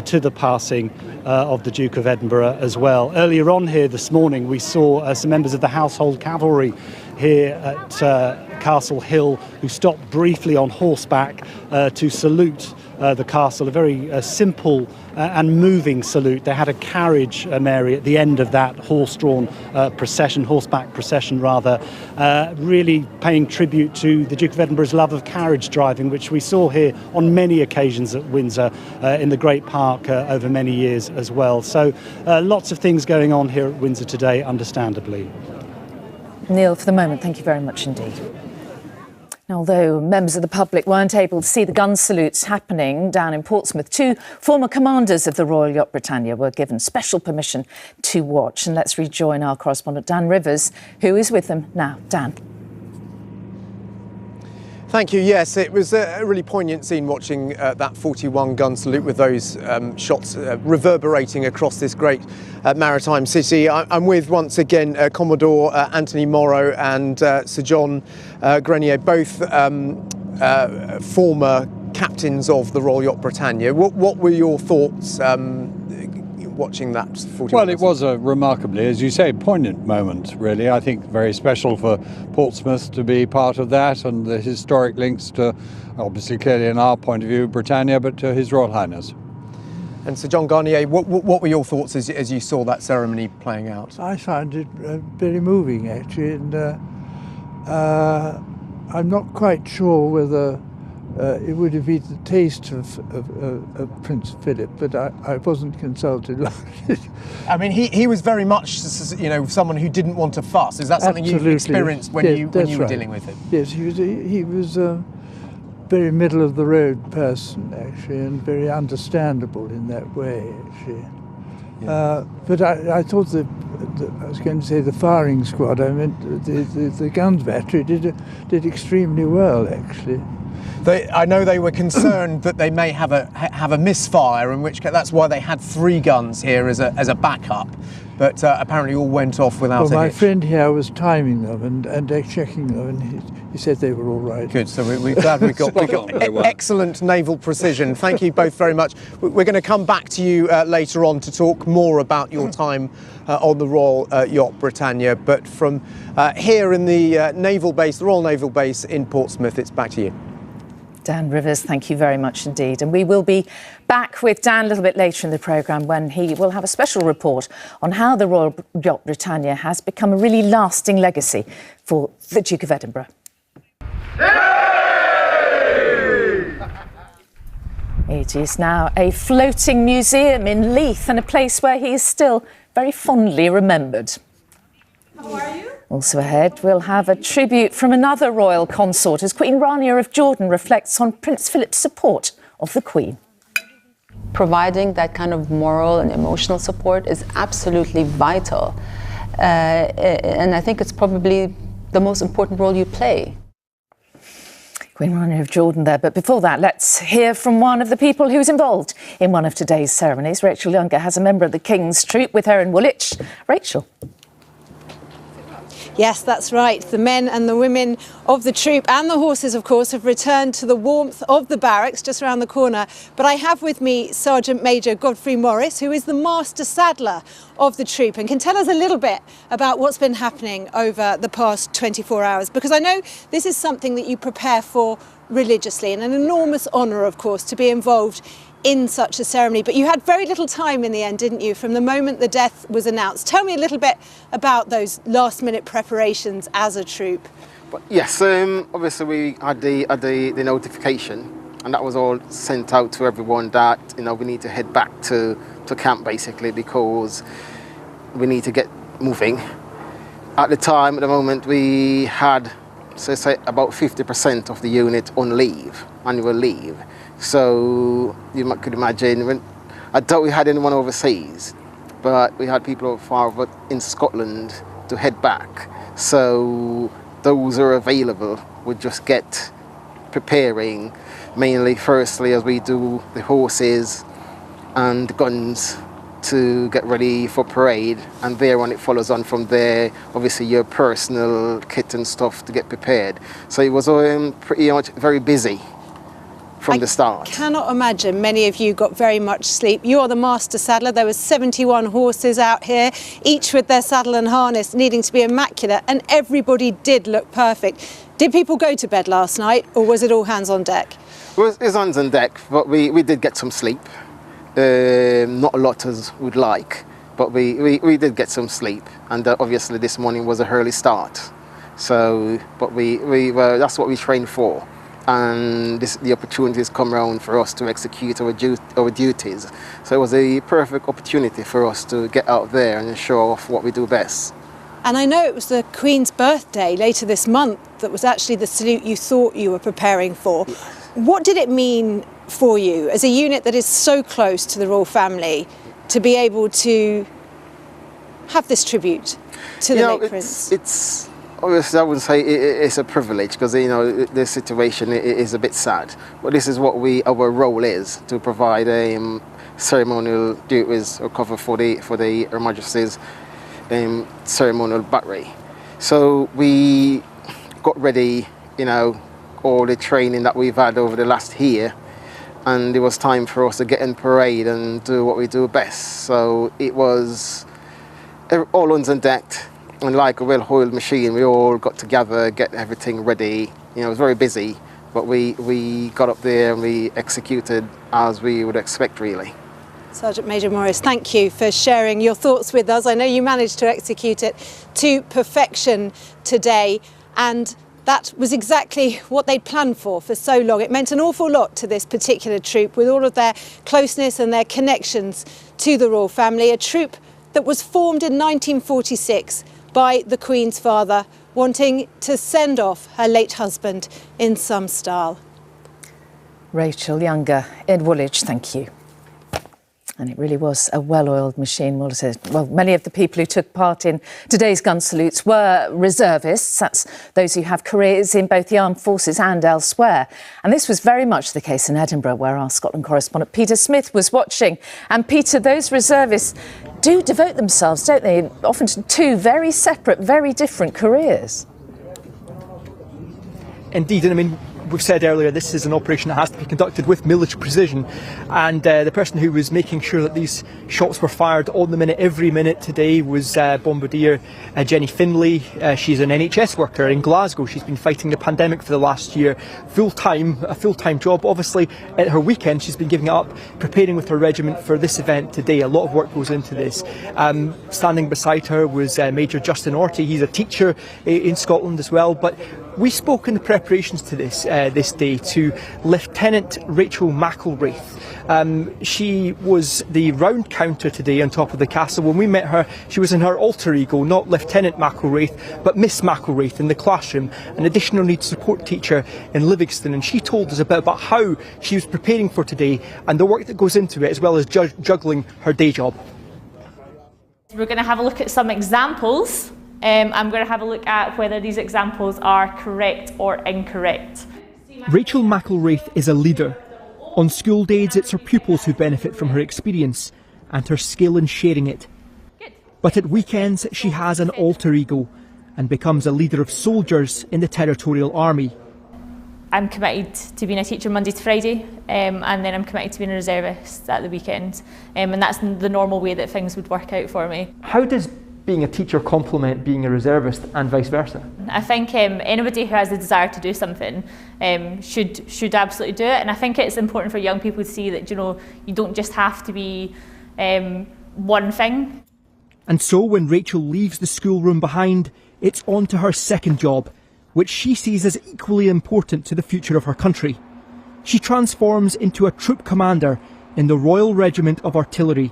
to the passing of the Duke of Edinburgh as well. Earlier on here this morning, we saw some members of the Household Cavalry here at Castle Hill who stopped briefly on horseback to salute the castle, a very simple and moving salute. They had a carriage, Mary, at the end of that horse-drawn procession, horseback procession rather, really paying tribute to the Duke of Edinburgh's love of carriage driving, which we saw here on many occasions at Windsor in the Great Park over many years as well. So lots of things going on here at Windsor today, understandably. Neil, for the moment, thank you very much indeed. Although members of the public weren't able to see the gun salutes happening down in Portsmouth, 2 former commanders of the Royal Yacht Britannia were given special permission to watch. And let's rejoin our correspondent Dan Rivers, who is with them now. Dan. Thank you. Yes, it was a really poignant scene watching that 41 gun salute with those shots reverberating across this great maritime city. I'm with, once again, Commodore Anthony Morrow and Sir John Grenier, both former captains of the Royal Yacht Britannia. What were your thoughts watching that 41? Well, it was a remarkably, as you say, poignant moment, really. I think very special for Portsmouth to be part of that, and the historic links to, obviously, clearly in our point of view, Britannia, but to His Royal Highness. And Sir John Garnier, what were your thoughts as you saw that ceremony playing out? I found it very moving, actually, and I'm not quite sure whether it would have been the taste of Prince Philip, but I wasn't consulted about it. I mean, he was very much, someone who didn't want to fuss. Is that something you've experienced when you were dealing with him? Yes, he was a very middle of the road person, actually, and very understandable in that way, actually. Yeah. But I thought I was going to say the firing squad. I meant the guns battery did extremely well, actually. I know they were concerned that they may have a misfire, in which case that's why they had 3 guns here as a backup. But apparently all went off without a hitch. Well, my friend here was timing them and checking them, and he said they were all right. Good. So we're glad we got excellent naval precision. Thank you both very much. We're going to come back to you later on to talk more about your time on the Royal Yacht Britannia. But from here in the the Royal Naval Base in Portsmouth, it's back to you. Dan Rivers, thank you very much indeed. And we will be back with Dan a little bit later in the programme when he will have a special report on how the Royal Yacht Britannia has become a really lasting legacy for the Duke of Edinburgh. It is now a floating museum in Leith and a place where he is still very fondly remembered. How are you? Also ahead, we'll have a tribute from another royal consort as Queen Rania of Jordan reflects on Prince Philip's support of the Queen. Providing that kind of moral and emotional support is absolutely vital. And I think it's probably the most important role you play. Queen Rania of Jordan there, but before that, let's hear from one of the people who's involved in one of today's ceremonies. Rachel Younger has a member of the King's Troop with her in Woolwich. Rachel. Yes, that's right. The men and the women of the troop and the horses, of course, have returned to the warmth of the barracks just around the corner. But I have with me Sergeant Major Godfrey Morris, who is the Master Saddler of the troop and can tell us a little bit about what's been happening over the past 24 hours. Because I know this is something that you prepare for religiously, and an enormous honour, of course, to be involved in such a ceremony. But you had very little time in the end, didn't you, from the moment the death was announced? Tell me a little bit about those last-minute preparations as a troop. Yes, obviously we had the notification, and that was all sent out to everyone that we need to head back to camp basically because we need to get moving. At the moment, we had say about 50% of the unit on leave, annual leave. So you could imagine, I doubt we had anyone overseas, but we had people far in Scotland to head back. So those who are available would just get preparing, mainly firstly as we do the horses and the guns to get ready for parade, and there when it follows on from there, obviously your personal kit and stuff to get prepared. So it was pretty much very busy from the start. I cannot imagine many of you got very much sleep. You are the Master Saddler. There were 71 horses out here, each with their saddle and harness needing to be immaculate, and everybody did look perfect. Did people go to bed last night, or was it all hands on deck? It was on deck, but we did get some sleep. Not a lot as we'd like, but we did get some sleep, and obviously this morning was an early start. So, but that's what we trained for, and the opportunities come around for us to execute our duties. So it was a perfect opportunity for us to get out there and show off what we do best. And I know it was the Queen's birthday later this month that was actually the salute you thought you were preparing for. What did it mean for you as a unit that is so close to the royal family to be able to have this tribute to the late Prince? It's obviously, I wouldn't say it's a privilege, because the situation is a bit sad. But this is what our role is, to provide ceremonial duties or cover for Her Majesty's ceremonial battery. So we got ready, all the training that we've had over the last year, and it was time for us to get in parade and do what we do best. So it was all hands on deck, and like a well-oiled machine, we all got together, get everything ready. It was very busy, but we got up there and we executed as we would expect, really. Sergeant Major Morris, thank you for sharing your thoughts with us. I know you managed to execute it to perfection today, and that was exactly what they'd planned for so long. It meant an awful lot to this particular troop, with all of their closeness and their connections to the royal family, a troop that was formed in 1946 by the Queen's father, wanting to send off her late husband in some style. Rachel Younger in Woolwich, thank you. And it really was a well-oiled machine, wasn't it? Well, many of the people who took part in today's gun salutes were reservists. That's those who have careers in both the armed forces and elsewhere. And this was very much the case in Edinburgh, where our Scotland correspondent Peter Smith was watching. And Peter, those reservists do devote themselves, don't they, often to two very separate, very different careers. Indeed, and I mean, we've said earlier, this is an operation that has to be conducted with military precision, and the person who was making sure that these shots were fired on the minute, every minute today, was Bombardier Jenny Finlay. She's an NHS worker in Glasgow. She's been fighting the pandemic for the last year, a full-time job. Obviously, at her weekend, she's been giving it up, preparing with her regiment for this event today. A lot of work goes into this. Standing beside her was Major Justin Orty. He's a teacher in Scotland as well, but we spoke in the preparations to this day to Lieutenant Rachel McElwraith. She was the round counter today on top of the castle. When we met her, she was in her alter ego, not Lieutenant McElwraith, but Miss McElwraith in the classroom, an additional needs support teacher in Livingston. And she told us about how she was preparing for today and the work that goes into it, as well as juggling her day job. We're going to have a look at some examples. I'm going to have a look at whether these examples are correct or incorrect. Rachel McElwraith is a leader. On school days, it's her pupils who benefit from her experience and her skill in sharing it. But at weekends, she has an alter ego and becomes a leader of soldiers in the Territorial Army. I'm committed to being a teacher Monday to Friday, and then I'm committed to being a reservist at the weekend. And that's the normal way that things would work out for me. How does being a teacher complement being a reservist and vice versa? I think anybody who has the desire to do something should absolutely do it, and I think it's important for young people to see that you don't just have to be one thing. And so when Rachel leaves the schoolroom behind, it's on to her second job, which she sees as equally important to the future of her country. She transforms into a troop commander in the Royal Regiment of Artillery,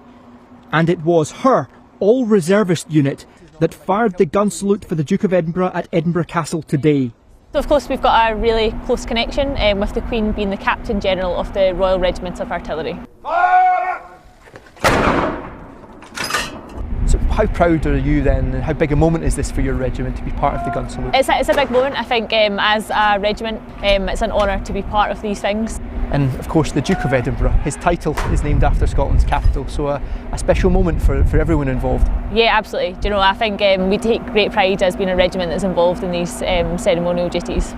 and it was her all-reservist unit that fired the gun salute for the Duke of Edinburgh at Edinburgh Castle today. So of course we've got a really close connection with the Queen being the Captain General of the Royal Regiment of Artillery. So how proud are you then, and how big a moment is this for your regiment to be part of the gun salute? It's a big moment. I think as a regiment it's an honour to be part of these things. And of course the Duke of Edinburgh, his title is named after Scotland's capital, so a special moment for everyone involved. Yeah, absolutely. I think we take great pride as being a regiment that's involved in these ceremonial duties.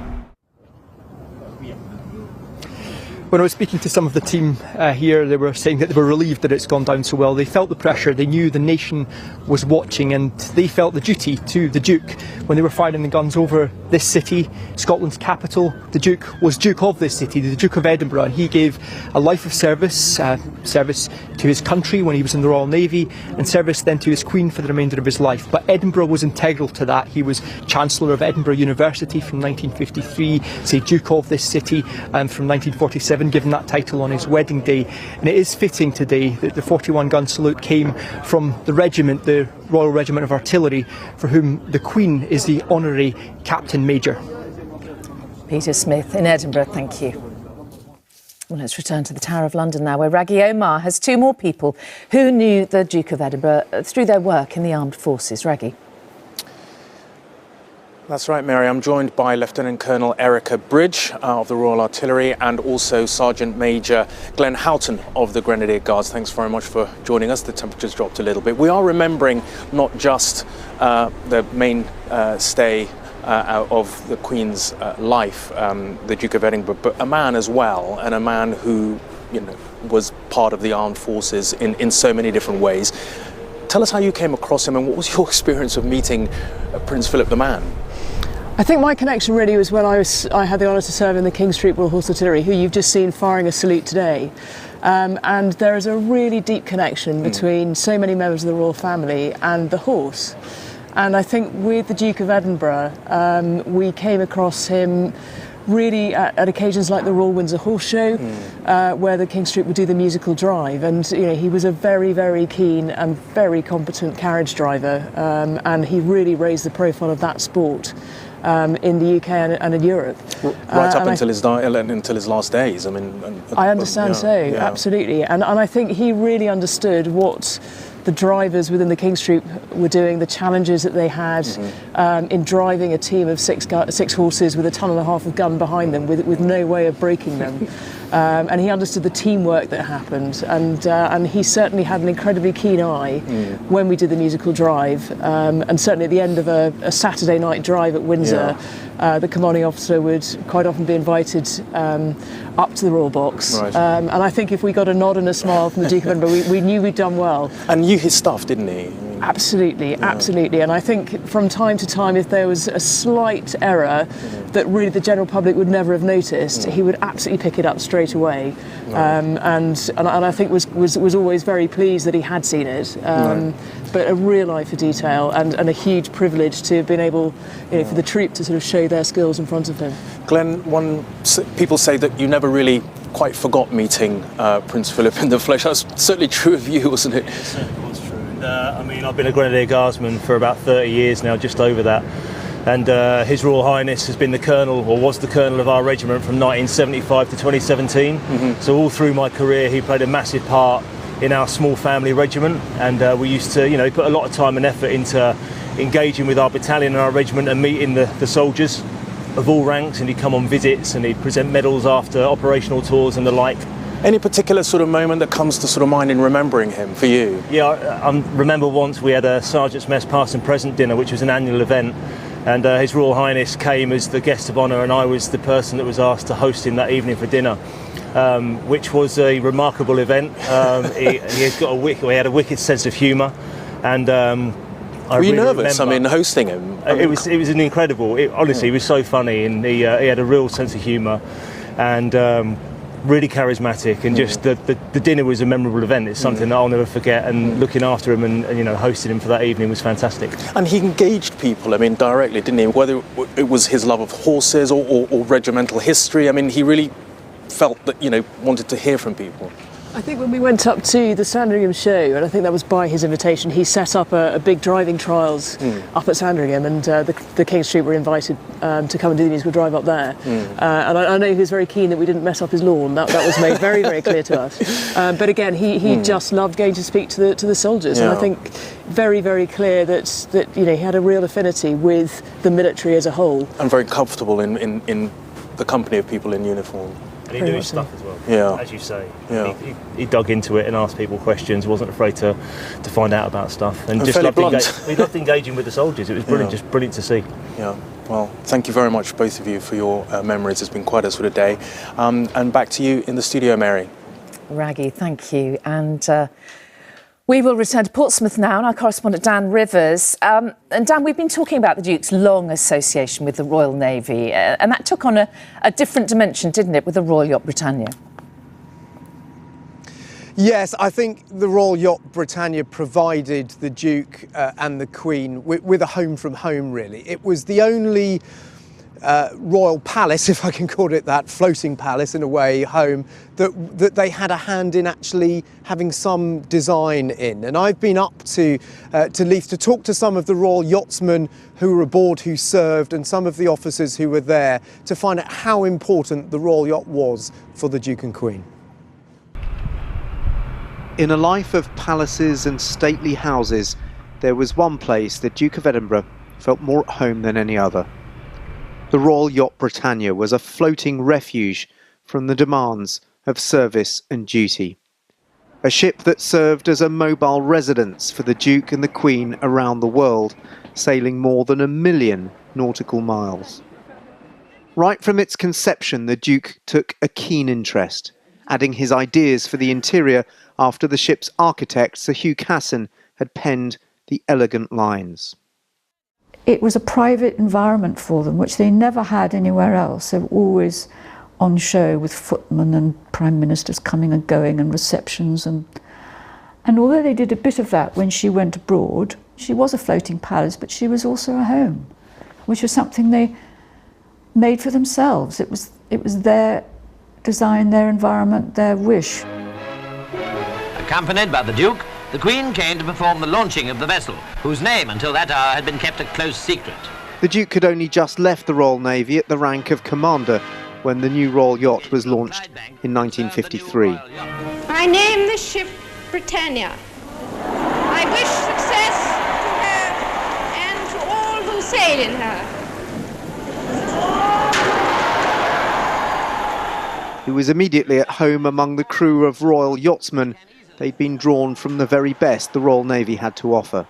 When I was speaking to some of the team here, they were saying that they were relieved that it's gone down so well. They felt the pressure, they knew the nation was watching, and they felt the duty to the Duke when they were firing the guns over this city, Scotland's capital. The Duke was Duke of this city, the Duke of Edinburgh, and he gave a life of service, service to his country when he was in the Royal Navy, and service then to his Queen for the remainder of his life. But Edinburgh was integral to that. He was Chancellor of Edinburgh University from 1953, say Duke of this city from 1947, given that title on his wedding day. And it is fitting today that the 41 gun salute came from the regiment, the Royal Regiment of Artillery, for whom the Queen is the honorary Captain Major. Peter Smith in Edinburgh, thank you. Well, let's return to the Tower of London now, where Raggy Omar has two more people who knew the Duke of Edinburgh through their work in the armed forces. Raggy. That's right, Mary. I'm joined by Lieutenant Colonel Erica Bridge of the Royal Artillery and also Sergeant Major Glenn Houghton of the Grenadier Guards. Thanks very much for joining us. The temperature's dropped a little bit. We are remembering not just the main stay of the Queen's life, the Duke of Edinburgh, but a man as well, and a man who, you know, was part of the armed forces in so many different ways. Tell us how you came across him and what was your experience of meeting Prince Philip the Man? I think my connection really was when I had the honour to serve in the King Street Royal Horse Artillery, who you've just seen firing a salute today. And there is a really deep connection between so many members of the royal family and the horse. And I think with the Duke of Edinburgh, we came across him really at occasions like the Royal Windsor Horse Show, where the King Street would do the musical drive. And you know, he was a very, very keen and very competent carriage driver, and he really raised the profile of that sport in the UK and in Europe. Right up until his last days. I mean, I understand absolutely. And I think he really understood what the drivers within the King Street were doing, the challenges that they had in driving a team of six horses with a ton and a half of gun behind them with no way of breaking them. And he understood the teamwork that happened, and he certainly had an incredibly keen eye when we did the musical drive, and certainly at the end of a Saturday night drive at Windsor, the commanding officer would quite often be invited up to the Royal Box, and I think if we got a nod and a smile from the Duke of Edinburgh, we knew we'd done well. And knew his stuff, didn't he? Absolutely, absolutely. And I think from time to time, if there was a slight error that really the general public would never have noticed, he would absolutely pick it up straight away. And I think was always very pleased that he had seen it. But a real eye for detail and a huge privilege to have been able, you know, for the troop to sort of show their skills in front of him. Glenn, people say that you never really quite forgot meeting Prince Philip in the flesh. That's certainly true of you, wasn't it? It certainly was true. And, I mean, I've been a Grenadier Guardsman for about 30 years now, just over that. And His Royal Highness has been the colonel, or was the colonel of our regiment from 1975 to 2017. So all through my career, he played a massive part in our small family regiment, and we used to, you know, put a lot of time and effort into engaging with our battalion and our regiment and meeting the soldiers of all ranks, and he'd come on visits and he'd present medals after operational tours and the like. Any particular sort of moment that comes to sort of mind in remembering him for you? Yeah, I remember once we had a Sergeant's Mess Past and Present dinner, which was an annual event, and His Royal Highness came as the guest of honour, and I was the person that was asked to host him that evening for dinner. Which was a remarkable event. He had a wicked sense of humour, and were you nervous? I mean, hosting him. It was an incredible. Honestly, he was so funny, and he had a real sense of humour, and really charismatic. And just the dinner was a memorable event. It's something that I'll never forget. And looking after him and you know, hosting him for that evening was fantastic. And he engaged people, I mean, directly, didn't he? Whether it was his love of horses or regimental history. I mean, he really felt that, you know, wanted to hear from people. I think when we went up to the Sandringham show, and I think that was by his invitation, he set up a big driving trials up at Sandringham, and the King Street were invited to come and do the musical drive up there. And I know he was very keen that we didn't mess up his lawn. That was made very, very clear to us. But again, he just loved going to speak to the soldiers, and I think very, very clear that you know, he had a real affinity with the military as a whole. And very comfortable in the company of people in uniform. And he knew his stuff as well. Yeah. As you say. Yeah. He dug into it and asked people questions. Wasn't afraid to find out about stuff. And just fairly he loved engaging with the soldiers. It was brilliant, just brilliant to see. Yeah. Well, thank you very much, both of you, for your memories. It's been quite a sort of day. And back to you in the studio, Mary. Raggy, thank you. And we will return to Portsmouth now, and our correspondent Dan Rivers. And Dan, we've been talking about the Duke's long association with the Royal Navy, and that took on a different dimension, didn't it, with the Royal Yacht Britannia? Yes, I think the Royal Yacht Britannia provided the Duke and the Queen with a home from home, really. It was the only royal palace, if I can call it that, floating palace in a way, home, that they had a hand in actually having some design in. And I've been up to Leith to talk to some of the royal yachtsmen who were aboard, who served, and some of the officers who were there to find out how important the royal yacht was for the Duke and Queen. In a life of palaces and stately houses, there was one place the Duke of Edinburgh felt more at home than any other. The Royal Yacht Britannia was a floating refuge from the demands of service and duty. A ship that served as a mobile residence for the Duke and the Queen around the world, sailing more than 1 million nautical miles. Right from its conception, the Duke took a keen interest, adding his ideas for the interior after the ship's architect, Sir Hugh Casson, had penned the elegant lines. It was a private environment for them, which they never had anywhere else. They were always on show with footmen and prime ministers coming and going and receptions. And although they did a bit of that when she went abroad, she was a floating palace, but she was also a home, which was something they made for themselves. It was their design, their environment, their wish. Accompanied by the Duke, the Queen came to perform the launching of the vessel, whose name until that hour had been kept a close secret. The Duke had only just left the Royal Navy at the rank of commander when the new Royal Yacht was launched in 1953. I name this ship Britannia. I wish success to her and to all who sail in her. He was immediately at home among the crew of Royal Yachtsmen. They'd been drawn from the very best the Royal Navy had to offer.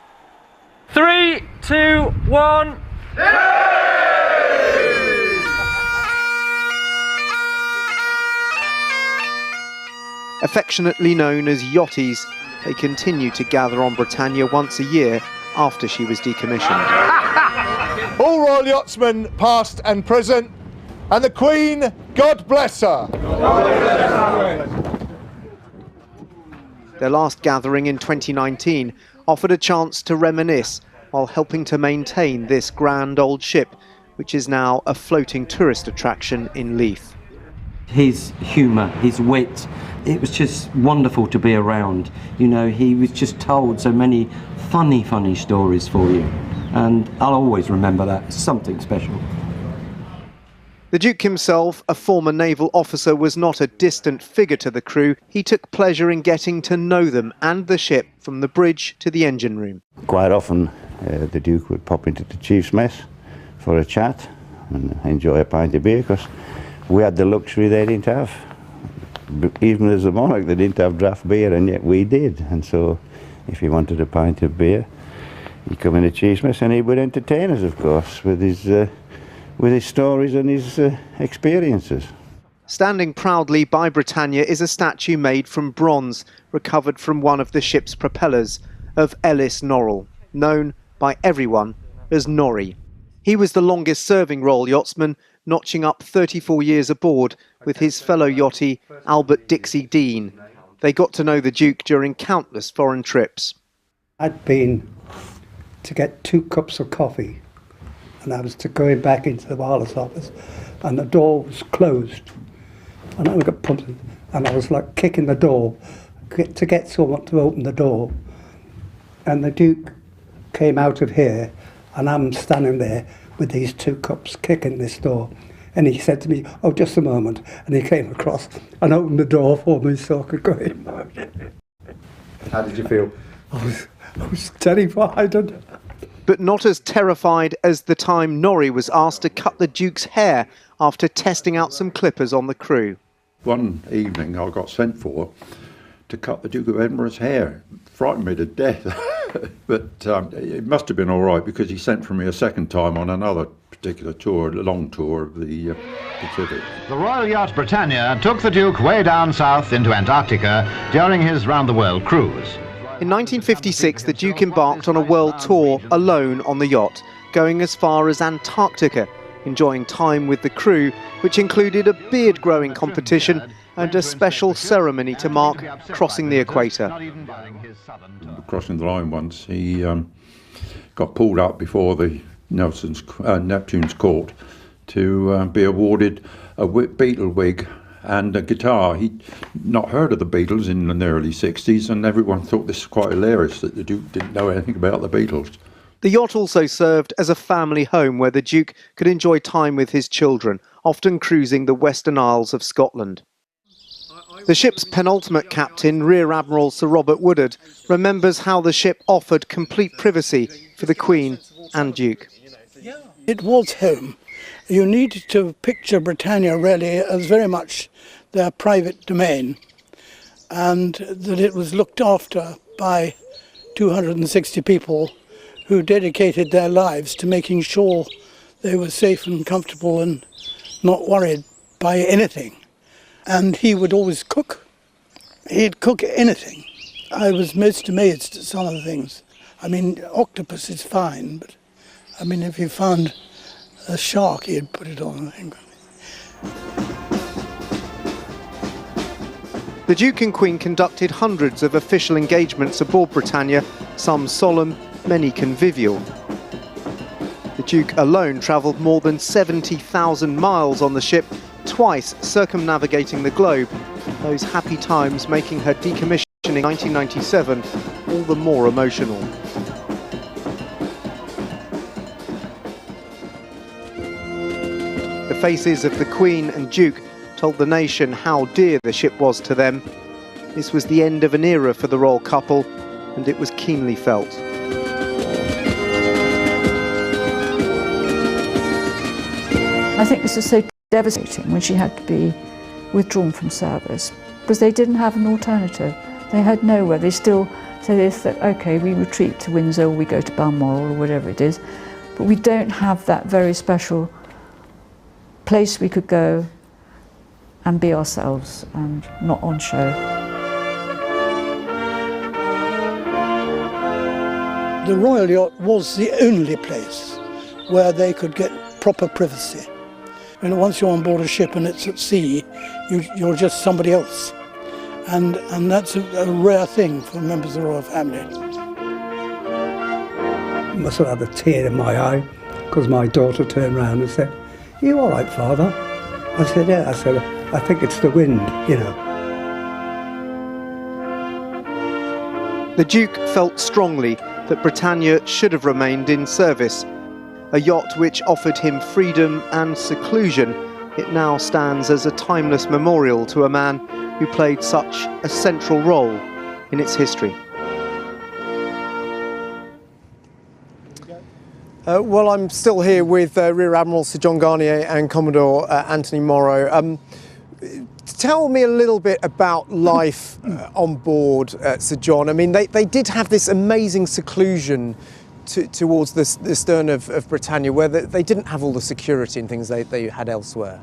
3, 2, 1. Affectionately known as yachties, they continued to gather on Britannia once a year after she was decommissioned. All Royal Yachtsmen, past and present, and the Queen, God bless her. Their last gathering in 2019 offered a chance to reminisce while helping to maintain this grand old ship, which is now a floating tourist attraction in Leith. His humour, his wit, it was just wonderful to be around. You know, he was just told so many funny stories for you. And I'll always remember that. It's something special. The Duke himself, a former naval officer, was not a distant figure to the crew. He took pleasure in getting to know them and the ship from the bridge to the engine room. Quite often the Duke would pop into the chief's mess for a chat and enjoy a pint of beer, because we had the luxury they didn't have. Even as a monarch, they didn't have draft beer, and yet we did. And so if he wanted a pint of beer, he'd come in the chief's mess and he would entertain us, of course, with his stories and his experiences. Standing proudly by Britannia is a statue made from bronze, recovered from one of the ship's propellers, of Ellis Norrell, known by everyone as Norrie. He was the longest serving Royal Yachtsman, notching up 34 years aboard with his fellow yachtie Albert Dixie Dean. They got to know the Duke during countless foreign trips. I'd been to get 2 cups of coffee, and I was going back into the wireless office, and the door was closed. And I got pumped, and I was like kicking the door to get someone to open the door. And the Duke came out of here, and I'm standing there with these 2 cups kicking this door. And he said to me, "Oh, just a moment." And he came across and opened the door for me so I could go in. How did you feel? I was terrified. But not as terrified as the time Norrie was asked to cut the Duke's hair after testing out some clippers on the crew. One evening I got sent for to cut the Duke of Edinburgh's hair. It frightened me to death. But it must have been all right, because he sent for me a second time on another particular tour, a long tour of the Pacific. The Royal Yacht Britannia took the Duke way down south into Antarctica during his round-the-world cruise. In 1956, the Duke embarked on a world tour alone on the yacht, going as far as Antarctica, enjoying time with the crew, which included a beard-growing competition and a special ceremony to mark crossing the equator. Crossing the line once, he got pulled up before the Neptune's court to be awarded a Beatle wig and a guitar. He'd not heard of the Beatles in the early 60s, and everyone thought this was quite hilarious that the Duke didn't know anything about the Beatles. The yacht also served as a family home where the Duke could enjoy time with his children, often cruising the Western Isles of Scotland. The ship's penultimate captain, Rear Admiral Sir Robert Woodard, remembers how the ship offered complete privacy for the Queen and Duke. It was home. You needed to picture Britannia really as very much their private domain, and that it was looked after by 260 people who dedicated their lives to making sure they were safe and comfortable and not worried by anything. And he would always cook. He'd cook anything. I was most amazed at some of the things. I mean, octopus is fine, but I mean, if you found a shark, he'd put it on, I think. The Duke and Queen conducted hundreds of official engagements aboard Britannia, some solemn, many convivial. The Duke alone travelled more than 70,000 miles on the ship, twice circumnavigating the globe, those happy times making her decommissioning in 1997 all the more emotional. The faces of the Queen and Duke told the nation how dear the ship was to them. This was the end of an era for the royal couple, and it was keenly felt. I think this was so devastating when she had to be withdrawn from service, because they didn't have an alternative. They had nowhere. They still say this, that okay, we retreat to Windsor, or we go to Balmoral or whatever it is, but we don't have that very special place we could go and be ourselves and not on show. The Royal Yacht was the only place where they could get proper privacy. And once you're on board a ship and it's at sea, you're just somebody else. And that's a rare thing for members of the royal family. I must have had a tear in my eye because my daughter turned round and said, "Are you all right, Father?" I said, "Yeah." I said, "I think it's the wind, you know." The Duke felt strongly that Britannia should have remained in service. A yacht which offered him freedom and seclusion, it now stands as a timeless memorial to a man who played such a central role in its history. Well, I'm still here with Rear Admiral Sir John Garnier and Commodore Anthony Morrow. Tell me a little bit about life on board, Sir John. I mean, they did have this amazing seclusion towards the stern of Britannia, where they didn't have all the security and things they had elsewhere.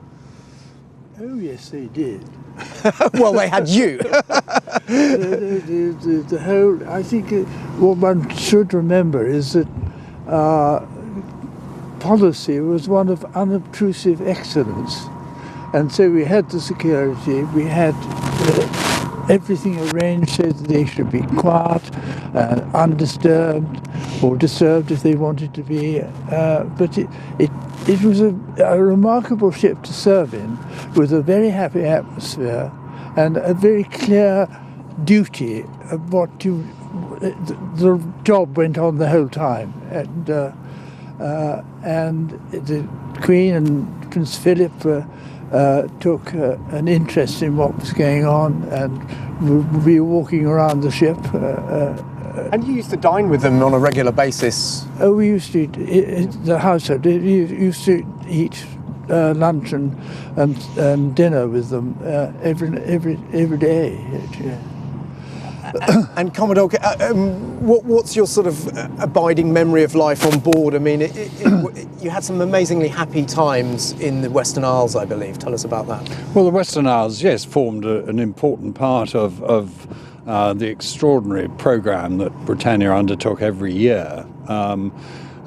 Oh yes, they did. Well, they had you. the whole. I think what one should remember is that policy was one of unobtrusive excellence, and so we had the security. We had everything arranged so that they should be quiet, undisturbed, or disturbed if they wanted to be. But it was a remarkable ship to serve in, with a very happy atmosphere and a very clear duty of what the job went on the whole time. And the Queen and Prince Philip took an interest in what was going on, and we were walking around the ship. And you used to dine with them on a regular basis? Oh, we used to, the household used to eat lunch and dinner with them every day. And Commodore, what's your sort of abiding memory of life on board? I mean, you had some amazingly happy times in the Western Isles, I believe. Tell us about that. Well, the Western Isles, yes, formed an important part of the extraordinary programme that Britannia undertook every year.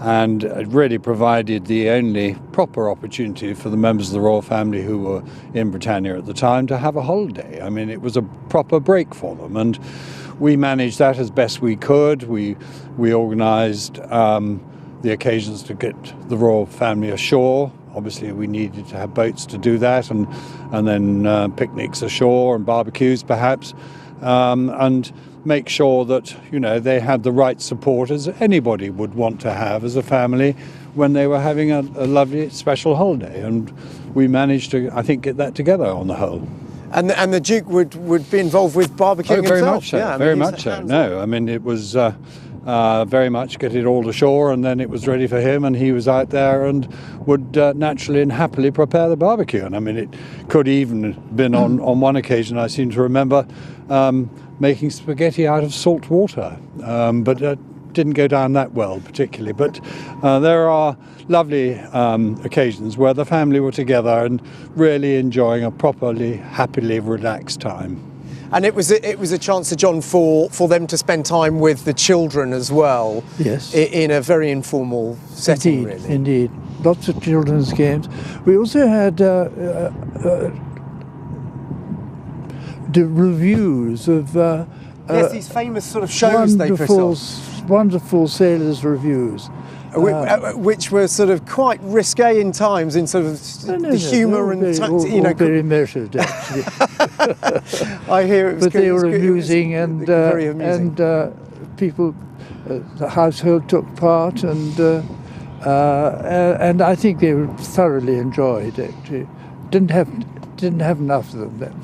And it really provided the only proper opportunity for the members of the royal family who were in Britannia at the time to have a holiday. I mean, it was a proper break for them, and we managed that as best we could. We organised the occasions to get the royal family ashore. Obviously, we needed to have boats to do that, and then picnics ashore and barbecues perhaps, and make sure that, you know, they had the right support as anybody would want to have as a family when they were having a lovely special holiday. And we managed to, I think, get that together on the whole. And the Duke would be involved with barbecuing very himself? Much so, yeah, very much so. No, I mean, it was very much get it all ashore, and then it was ready for him, and he was out there and would naturally and happily prepare the barbecue. And I mean, it could even have been on one occasion, I seem to remember, making spaghetti out of salt water, but didn't go down that well particularly. But there are lovely occasions where the family were together and really enjoying a properly, happily relaxed time. And it was a chance, Sir John, for them to spend time with the children as well. Yes. In a very informal setting, Indeed, really. Indeed. Lots of children's games. We also had the reviews of yes, these famous sort of shows they put on. Wonderful sailors' reviews. Which were sort of quite risque in times, in sort of the humour and very measured, actually. I hear it was but good. they were amusing, and very amusing. People, the household took part, and I think they were thoroughly enjoyed. Actually, didn't have enough of them.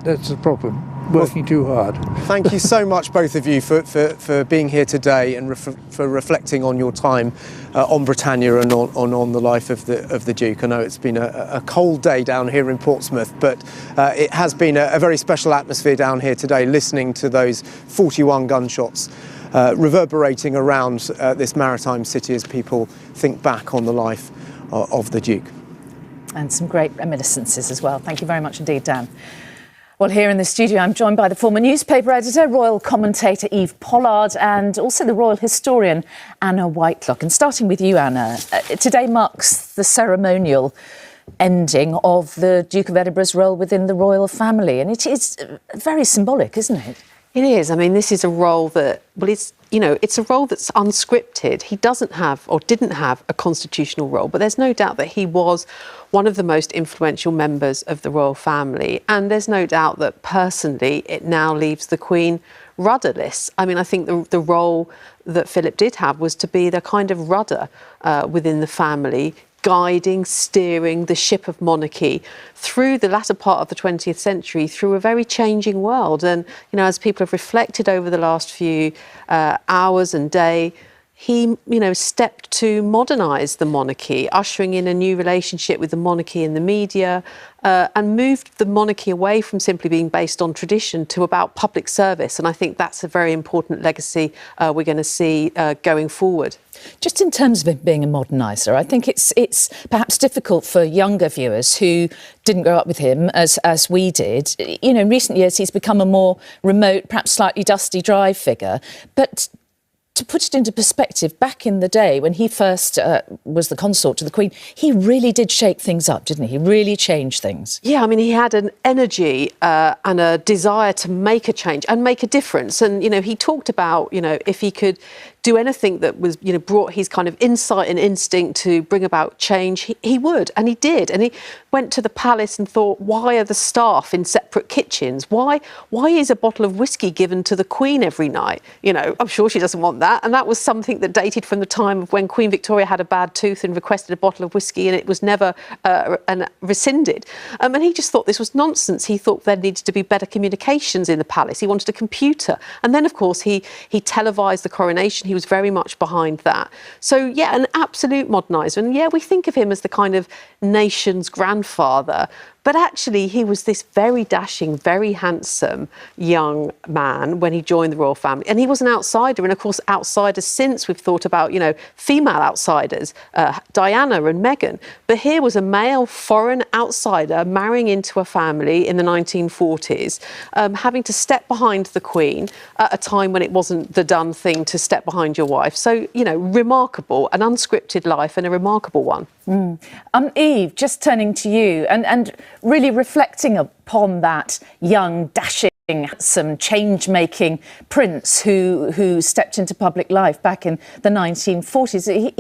That's the problem. Working too hard. Thank you so much, both of you, for being here today and for reflecting on your time on Britannia and on the life of the Duke. I know it's been a cold day down here in Portsmouth, but it has been a very special atmosphere down here today, listening to those 41 gunshots reverberating around this maritime city as people think back on the life of the Duke. And some great reminiscences as well. Thank you very much indeed, Dan. Well, here in the studio, I'm joined by the former newspaper editor, royal commentator Eve Pollard, and also the royal historian Anna Whitelock. And starting with you, Anna, today marks the ceremonial ending of the Duke of Edinburgh's role within the royal family, and it is very symbolic, isn't it? It is. I mean, this is a role that, well, it's a role that's unscripted. He doesn't have, or didn't have, a constitutional role, but there's no doubt that he was one of the most influential members of the royal family. And there's no doubt that personally, it now leaves the Queen rudderless. I mean, I think the role that Philip did have was to be the kind of rudder within the family, guiding, steering the ship of monarchy through the latter part of the 20th century, through a very changing world. And, you know, as people have reflected over the last few hours and day, he, stepped to modernise the monarchy, ushering in a new relationship with the monarchy and the media, and moved the monarchy away from simply being based on tradition to about public service. And I think that's a very important legacy we're going to see going forward. Just in terms of him being a moderniser, I think it's perhaps difficult for younger viewers who didn't grow up with him as we did. In recent years, he's become a more remote, perhaps slightly dusty, dry figure. But to put it into perspective, back in the day when he first was the consort to the Queen, he really did shake things up, didn't he? He really changed things. Yeah, I mean, he had an energy and a desire to make a change and make a difference. And, he talked about, if he could do anything that was, brought his kind of insight and instinct to bring about change, he would, and he did. And he went to the palace and thought, why are the staff in separate kitchens? Why is a bottle of whiskey given to the Queen every night? I'm sure she doesn't want that. And that was something that dated from the time of when Queen Victoria had a bad tooth and requested a bottle of whiskey, and it was never rescinded. And he just thought this was nonsense. He thought there needed to be better communications in the palace. He wanted a computer. And then, of course, he televised the coronation. He he was very much behind that. So, yeah, an absolute moderniser. And, yeah, we think of him as the kind of nation's grandfather, but actually he was this very dashing, very handsome young man when he joined the royal family. And he was an outsider. And, of course, outsiders since we've thought about, you know, female outsiders, Diana and Meghan. But here was a male foreign outsider marrying into a family in the 1940s, having to step behind the Queen at a time when it wasn't the done thing to step behind your wife. So, you know, remarkable, an unscripted life and a remarkable one. Eve, just turning to you and really reflecting upon that young, dashing, handsome, change-making prince who stepped into public life back in the 1940s.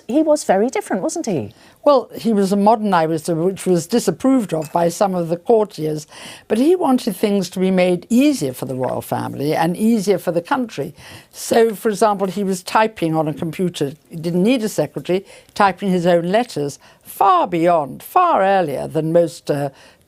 He was very different, wasn't he? Well, he was a moderniser, which was disapproved of by some of the courtiers, but he wanted things to be made easier for the royal family and easier for the country. So, for example, he was typing on a computer. He didn't need a secretary, typing his own letters far earlier than most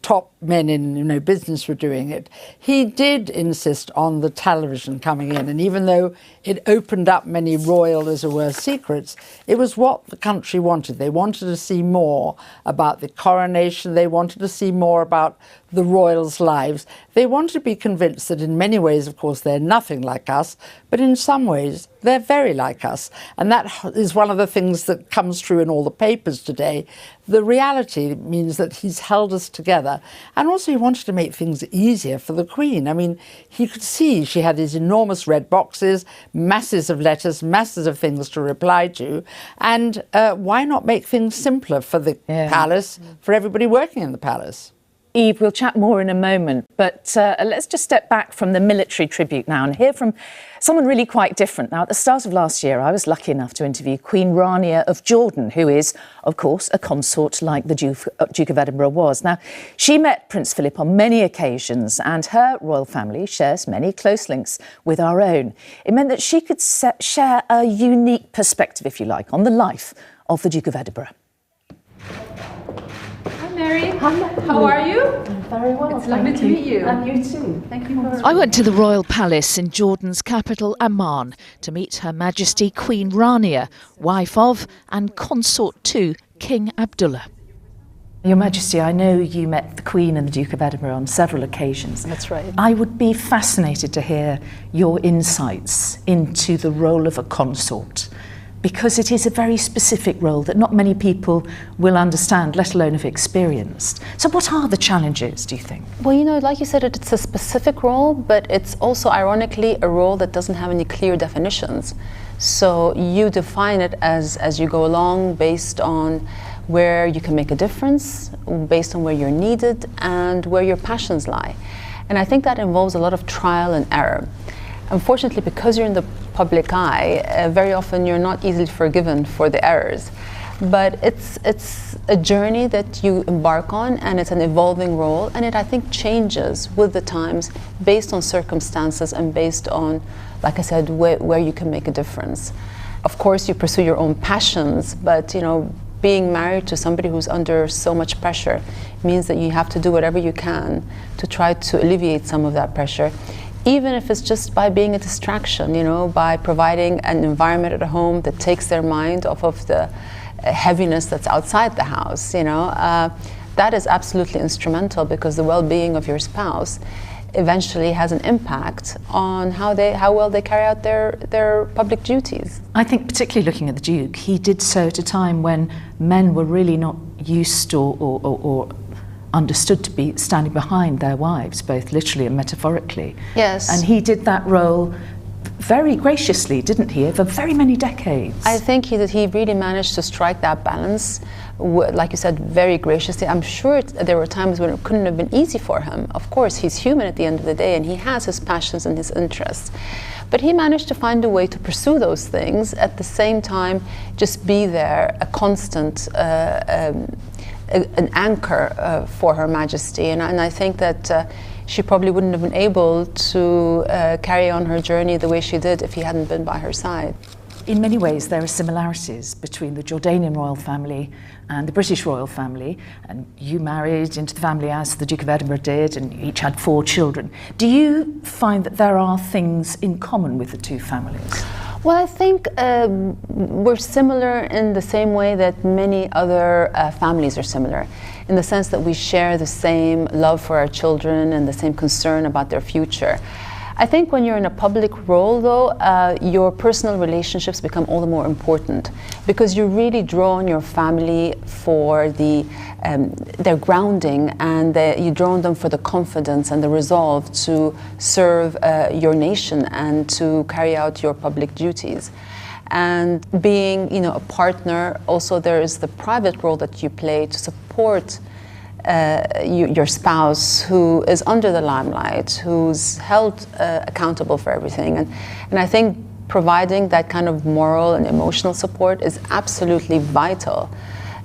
top men in business were doing it. He did insist on the television coming in, and even though it opened up many royal, as it were, secrets, it was what the country wanted. They wanted to see more about the coronation. They wanted to see more about the royals' lives. They wanted to be convinced that in many ways, of course, they're nothing like us, but in some ways they're very like us. And that is one of the things that comes through in all the papers today. The reality means that he's held us together. And also he wanted to make things easier for the Queen. I mean, he could see she had these enormous red boxes, masses of letters, masses of things to reply to. And why not make things simpler for the palace, for everybody working in the palace? Eve, we'll chat more in a moment, but let's just step back from the military tribute now and hear from someone really quite different. Now, at the start of last year, I was lucky enough to interview Queen Rania of Jordan, who is, of course, a consort like the Duke of Edinburgh was. Now, she met Prince Philip on many occasions, and her royal family shares many close links with our own. It meant that she could share a unique perspective, if you like, on the life of the Duke of Edinburgh. Mary. How are you? I'm very well. It's lovely to meet you. And you too. Thank you for... I went to the royal palace in Jordan's capital, Amman, to meet Her Majesty Queen Rania, wife of and consort to King Abdullah. Your Majesty, I know you met the Queen and the Duke of Edinburgh on several occasions. That's right. I would be fascinated to hear your insights into the role of a consort, because it is a very specific role that not many people will understand, let alone have experienced. So what are the challenges, do you think? Well, you know, like you said, it's a specific role, but it's also ironically a role that doesn't have any clear definitions. So you define it as you go along based on where you can make a difference, based on where you're needed and where your passions lie. And I think that involves a lot of trial and error. Unfortunately, because you're in the public eye, very often you're not easily forgiven for the errors. But it's a journey that you embark on, and it's an evolving role, and it, I think, changes with the times based on circumstances and based on, like I said, where you can make a difference. Of course, you pursue your own passions, but, you know, being married to somebody who's under so much pressure means that you have to do whatever you can to try to alleviate some of that pressure, even if it's just by being a distraction, you know, by providing an environment at home that takes their mind off of the heaviness that's outside the house, you know. That is absolutely instrumental, because the well-being of your spouse eventually has an impact on how well they carry out their public duties. I think particularly looking at the Duke, he did so at a time when men were really not used or understood to be standing behind their wives, both literally and metaphorically. Yes. And he did that role very graciously, didn't he, over very many decades? I think he really managed to strike that balance, like you said, very graciously. I'm sure there were times when it couldn't have been easy for him. Of course, he's human at the end of the day, and he has his passions and his interests. But he managed to find a way to pursue those things, at the same time just be there, a constant an anchor for Her Majesty, and I think that she probably wouldn't have been able to carry on her journey the way she did if he hadn't been by her side. In many ways, there are similarities between the Jordanian royal family and the British royal family, and you married into the family as the Duke of Edinburgh did, and you each had 4 children. Do you find that there are things in common with the two families? Well, I think we're similar in the same way that many other families are similar, in the sense that we share the same love for our children and the same concern about their future. I think when you're in a public role, though, your personal relationships become all the more important, because you really draw on your family for their grounding, and you draw on them for the confidence and the resolve to serve your nation and to carry out your public duties. And being, a partner, also there is the private role that you play to support your spouse who is under the limelight, who's held accountable for everything. And I think providing that kind of moral and emotional support is absolutely vital.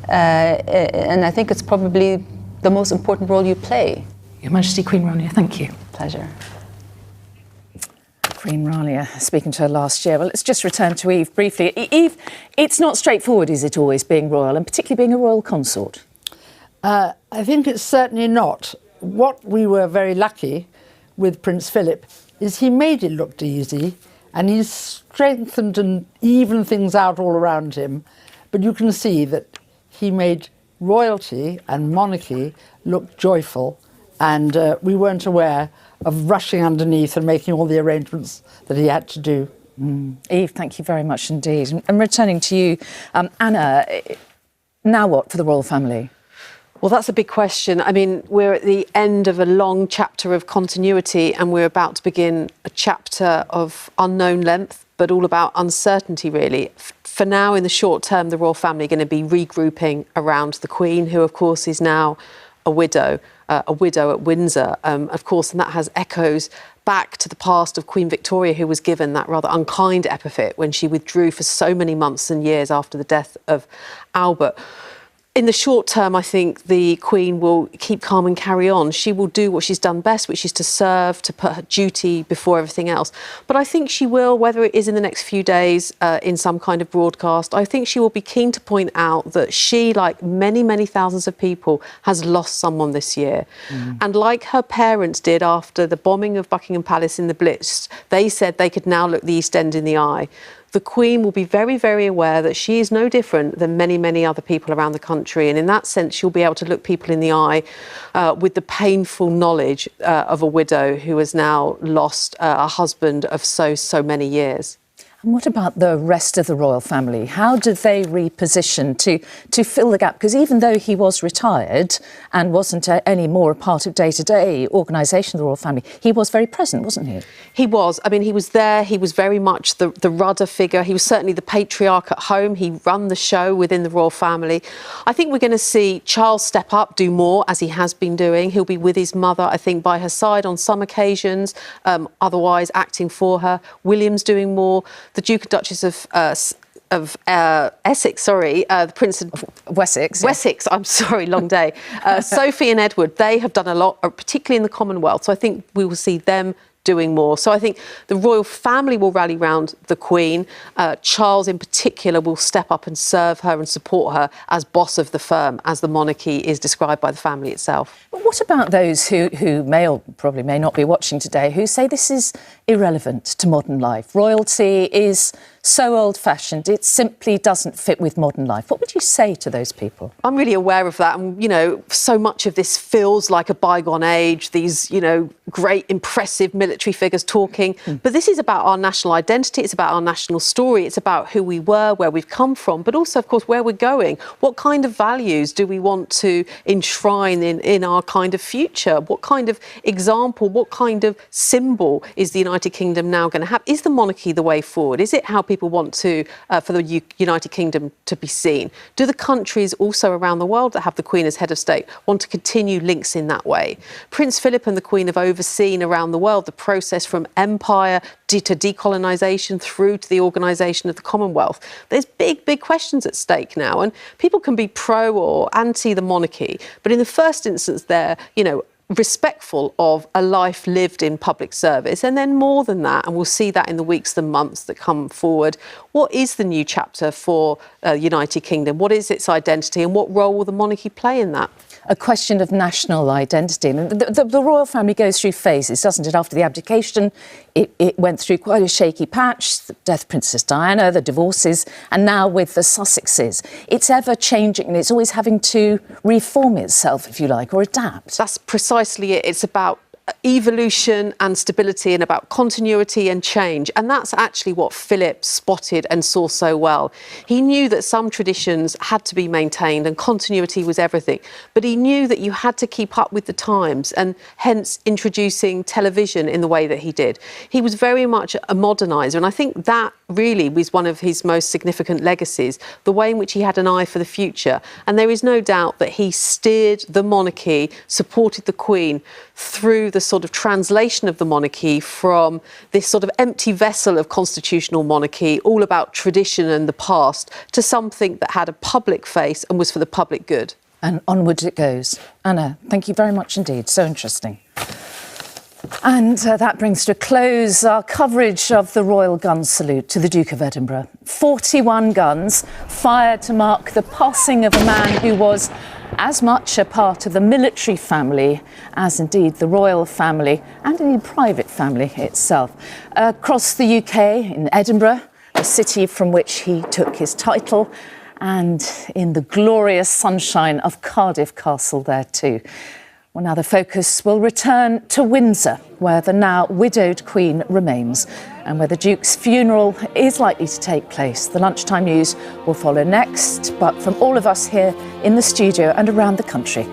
And I think it's probably the most important role you play. Your Majesty, Queen Rania, thank you. Pleasure. Queen Rania, speaking to her last year. Well, let's just return to Eve briefly. Eve, it's not straightforward, is it always, being royal, and particularly being a royal consort? I think it's certainly not. What we were very lucky with Prince Philip is he made it look easy, and he's strengthened and evened things out all around him. But you can see that he made royalty and monarchy look joyful, and we weren't aware of rushing underneath and making all the arrangements that he had to do. Eve, thank you very much indeed. And returning to you, Anna, now what for the royal family? Well, that's a big question. I mean, we're at the end of a long chapter of continuity, and we're about to begin a chapter of unknown length, but all about uncertainty, really. For now, in the short term, the royal family are going to be regrouping around the Queen, who, of course, is now a widow at Windsor, of course, and that has echoes back to the past of Queen Victoria, who was given that rather unkind epithet when she withdrew for so many months and years after the death of Albert. In the short term, I think the Queen will keep calm and carry on. She will do what she's done best, which is to serve, to put her duty before everything else. But I think she will, whether it is in the next few days in some kind of broadcast, I think she will be keen to point out that she, like many, many thousands of people, has lost someone this year. And like her parents did after the bombing of Buckingham Palace in the Blitz, they said they could now look the East End in the eye. The Queen will be very, very aware that she is no different than many, many other people around the country. And in that sense, she'll be able to look people in the eye with the painful knowledge of a widow who has now lost a husband of so many years. And what about the rest of the royal family? How did they reposition to fill the gap? Because even though he was retired and wasn't any more a part of day-to-day organisation of the royal family, he was very present, wasn't he? He was. I mean, he was there. He was very much the rudder figure. He was certainly the patriarch at home. He ran the show within the royal family. I think we're going to see Charles step up, do more, as he has been doing. He'll be with his mother, I think, by her side on some occasions, otherwise acting for her. William's doing more. The Duke and Duchess of Essex, the Prince of Wessex. Wessex, I'm sorry, long day. Sophie and Edward, they have done a lot, particularly in the Commonwealth. So I think we will see them doing more. So I think the royal family will rally round the Queen. Charles in particular will step up and serve her and support her as boss of the firm, as the monarchy is described by the family itself. But what about those who may or probably may not be watching today, who say this is irrelevant to modern life? Royalty is so old-fashioned, it simply doesn't fit with modern life. What would you say to those people? I'm really aware of that. And, so much of this feels like a bygone age, these, great, impressive military figures talking. But this is about our national identity. It's about our national story. It's about who we were, where we've come from, but also, of course, where we're going. What kind of values do we want to enshrine in our kind of future? What kind of example, what kind of symbol is the United Kingdom now going to have? Is the monarchy the way forward? Is it how people want to, for the United Kingdom to be seen? Do the countries also around the world that have the Queen as head of state want to continue links in that way? Prince Philip and the Queen have overseen around the world the process from empire to decolonisation through to the organisation of the Commonwealth. There's big questions at stake now, and people can be pro or anti the monarchy, but in the first instance they're, respectful of a life lived in public service. And then more than that, and we'll see that in the weeks and months that come forward, what is the new chapter for the United Kingdom? What is its identity and what role will the monarchy play in that? A question of national identity. And the royal family goes through phases, doesn't it? After the abdication, it went through quite a shaky patch, the death of Princess Diana, the divorces, and now with the Sussexes. It's ever changing and it's always having to reform itself, if you like, or adapt. That's precisely it. It's about evolution and stability and about continuity and change. And that's actually what Philip spotted and saw so well. He knew that some traditions had to be maintained and continuity was everything. But he knew that you had to keep up with the times and hence introducing television in the way that he did. He was very much a moderniser. And I think that really was one of his most significant legacies, the way in which he had an eye for the future. And there is no doubt that he steered the monarchy, supported the Queen through the sort of translation of the monarchy from this sort of empty vessel of constitutional monarchy, all about tradition and the past, to something that had a public face and was for the public good. And onwards it goes. Anna, thank you very much indeed. So interesting. And that brings to a close our coverage of the Royal Gun Salute to the Duke of Edinburgh. 41 guns fired to mark the passing of a man who was as much a part of the military family as indeed the royal family and indeed private family itself. Across the UK, in Edinburgh, the city from which he took his title, and in the glorious sunshine of Cardiff Castle there too. Well, now the focus will return to Windsor, where the now widowed Queen remains and where the Duke's funeral is likely to take place. The lunchtime news will follow next, but from all of us here in the studio and around the country,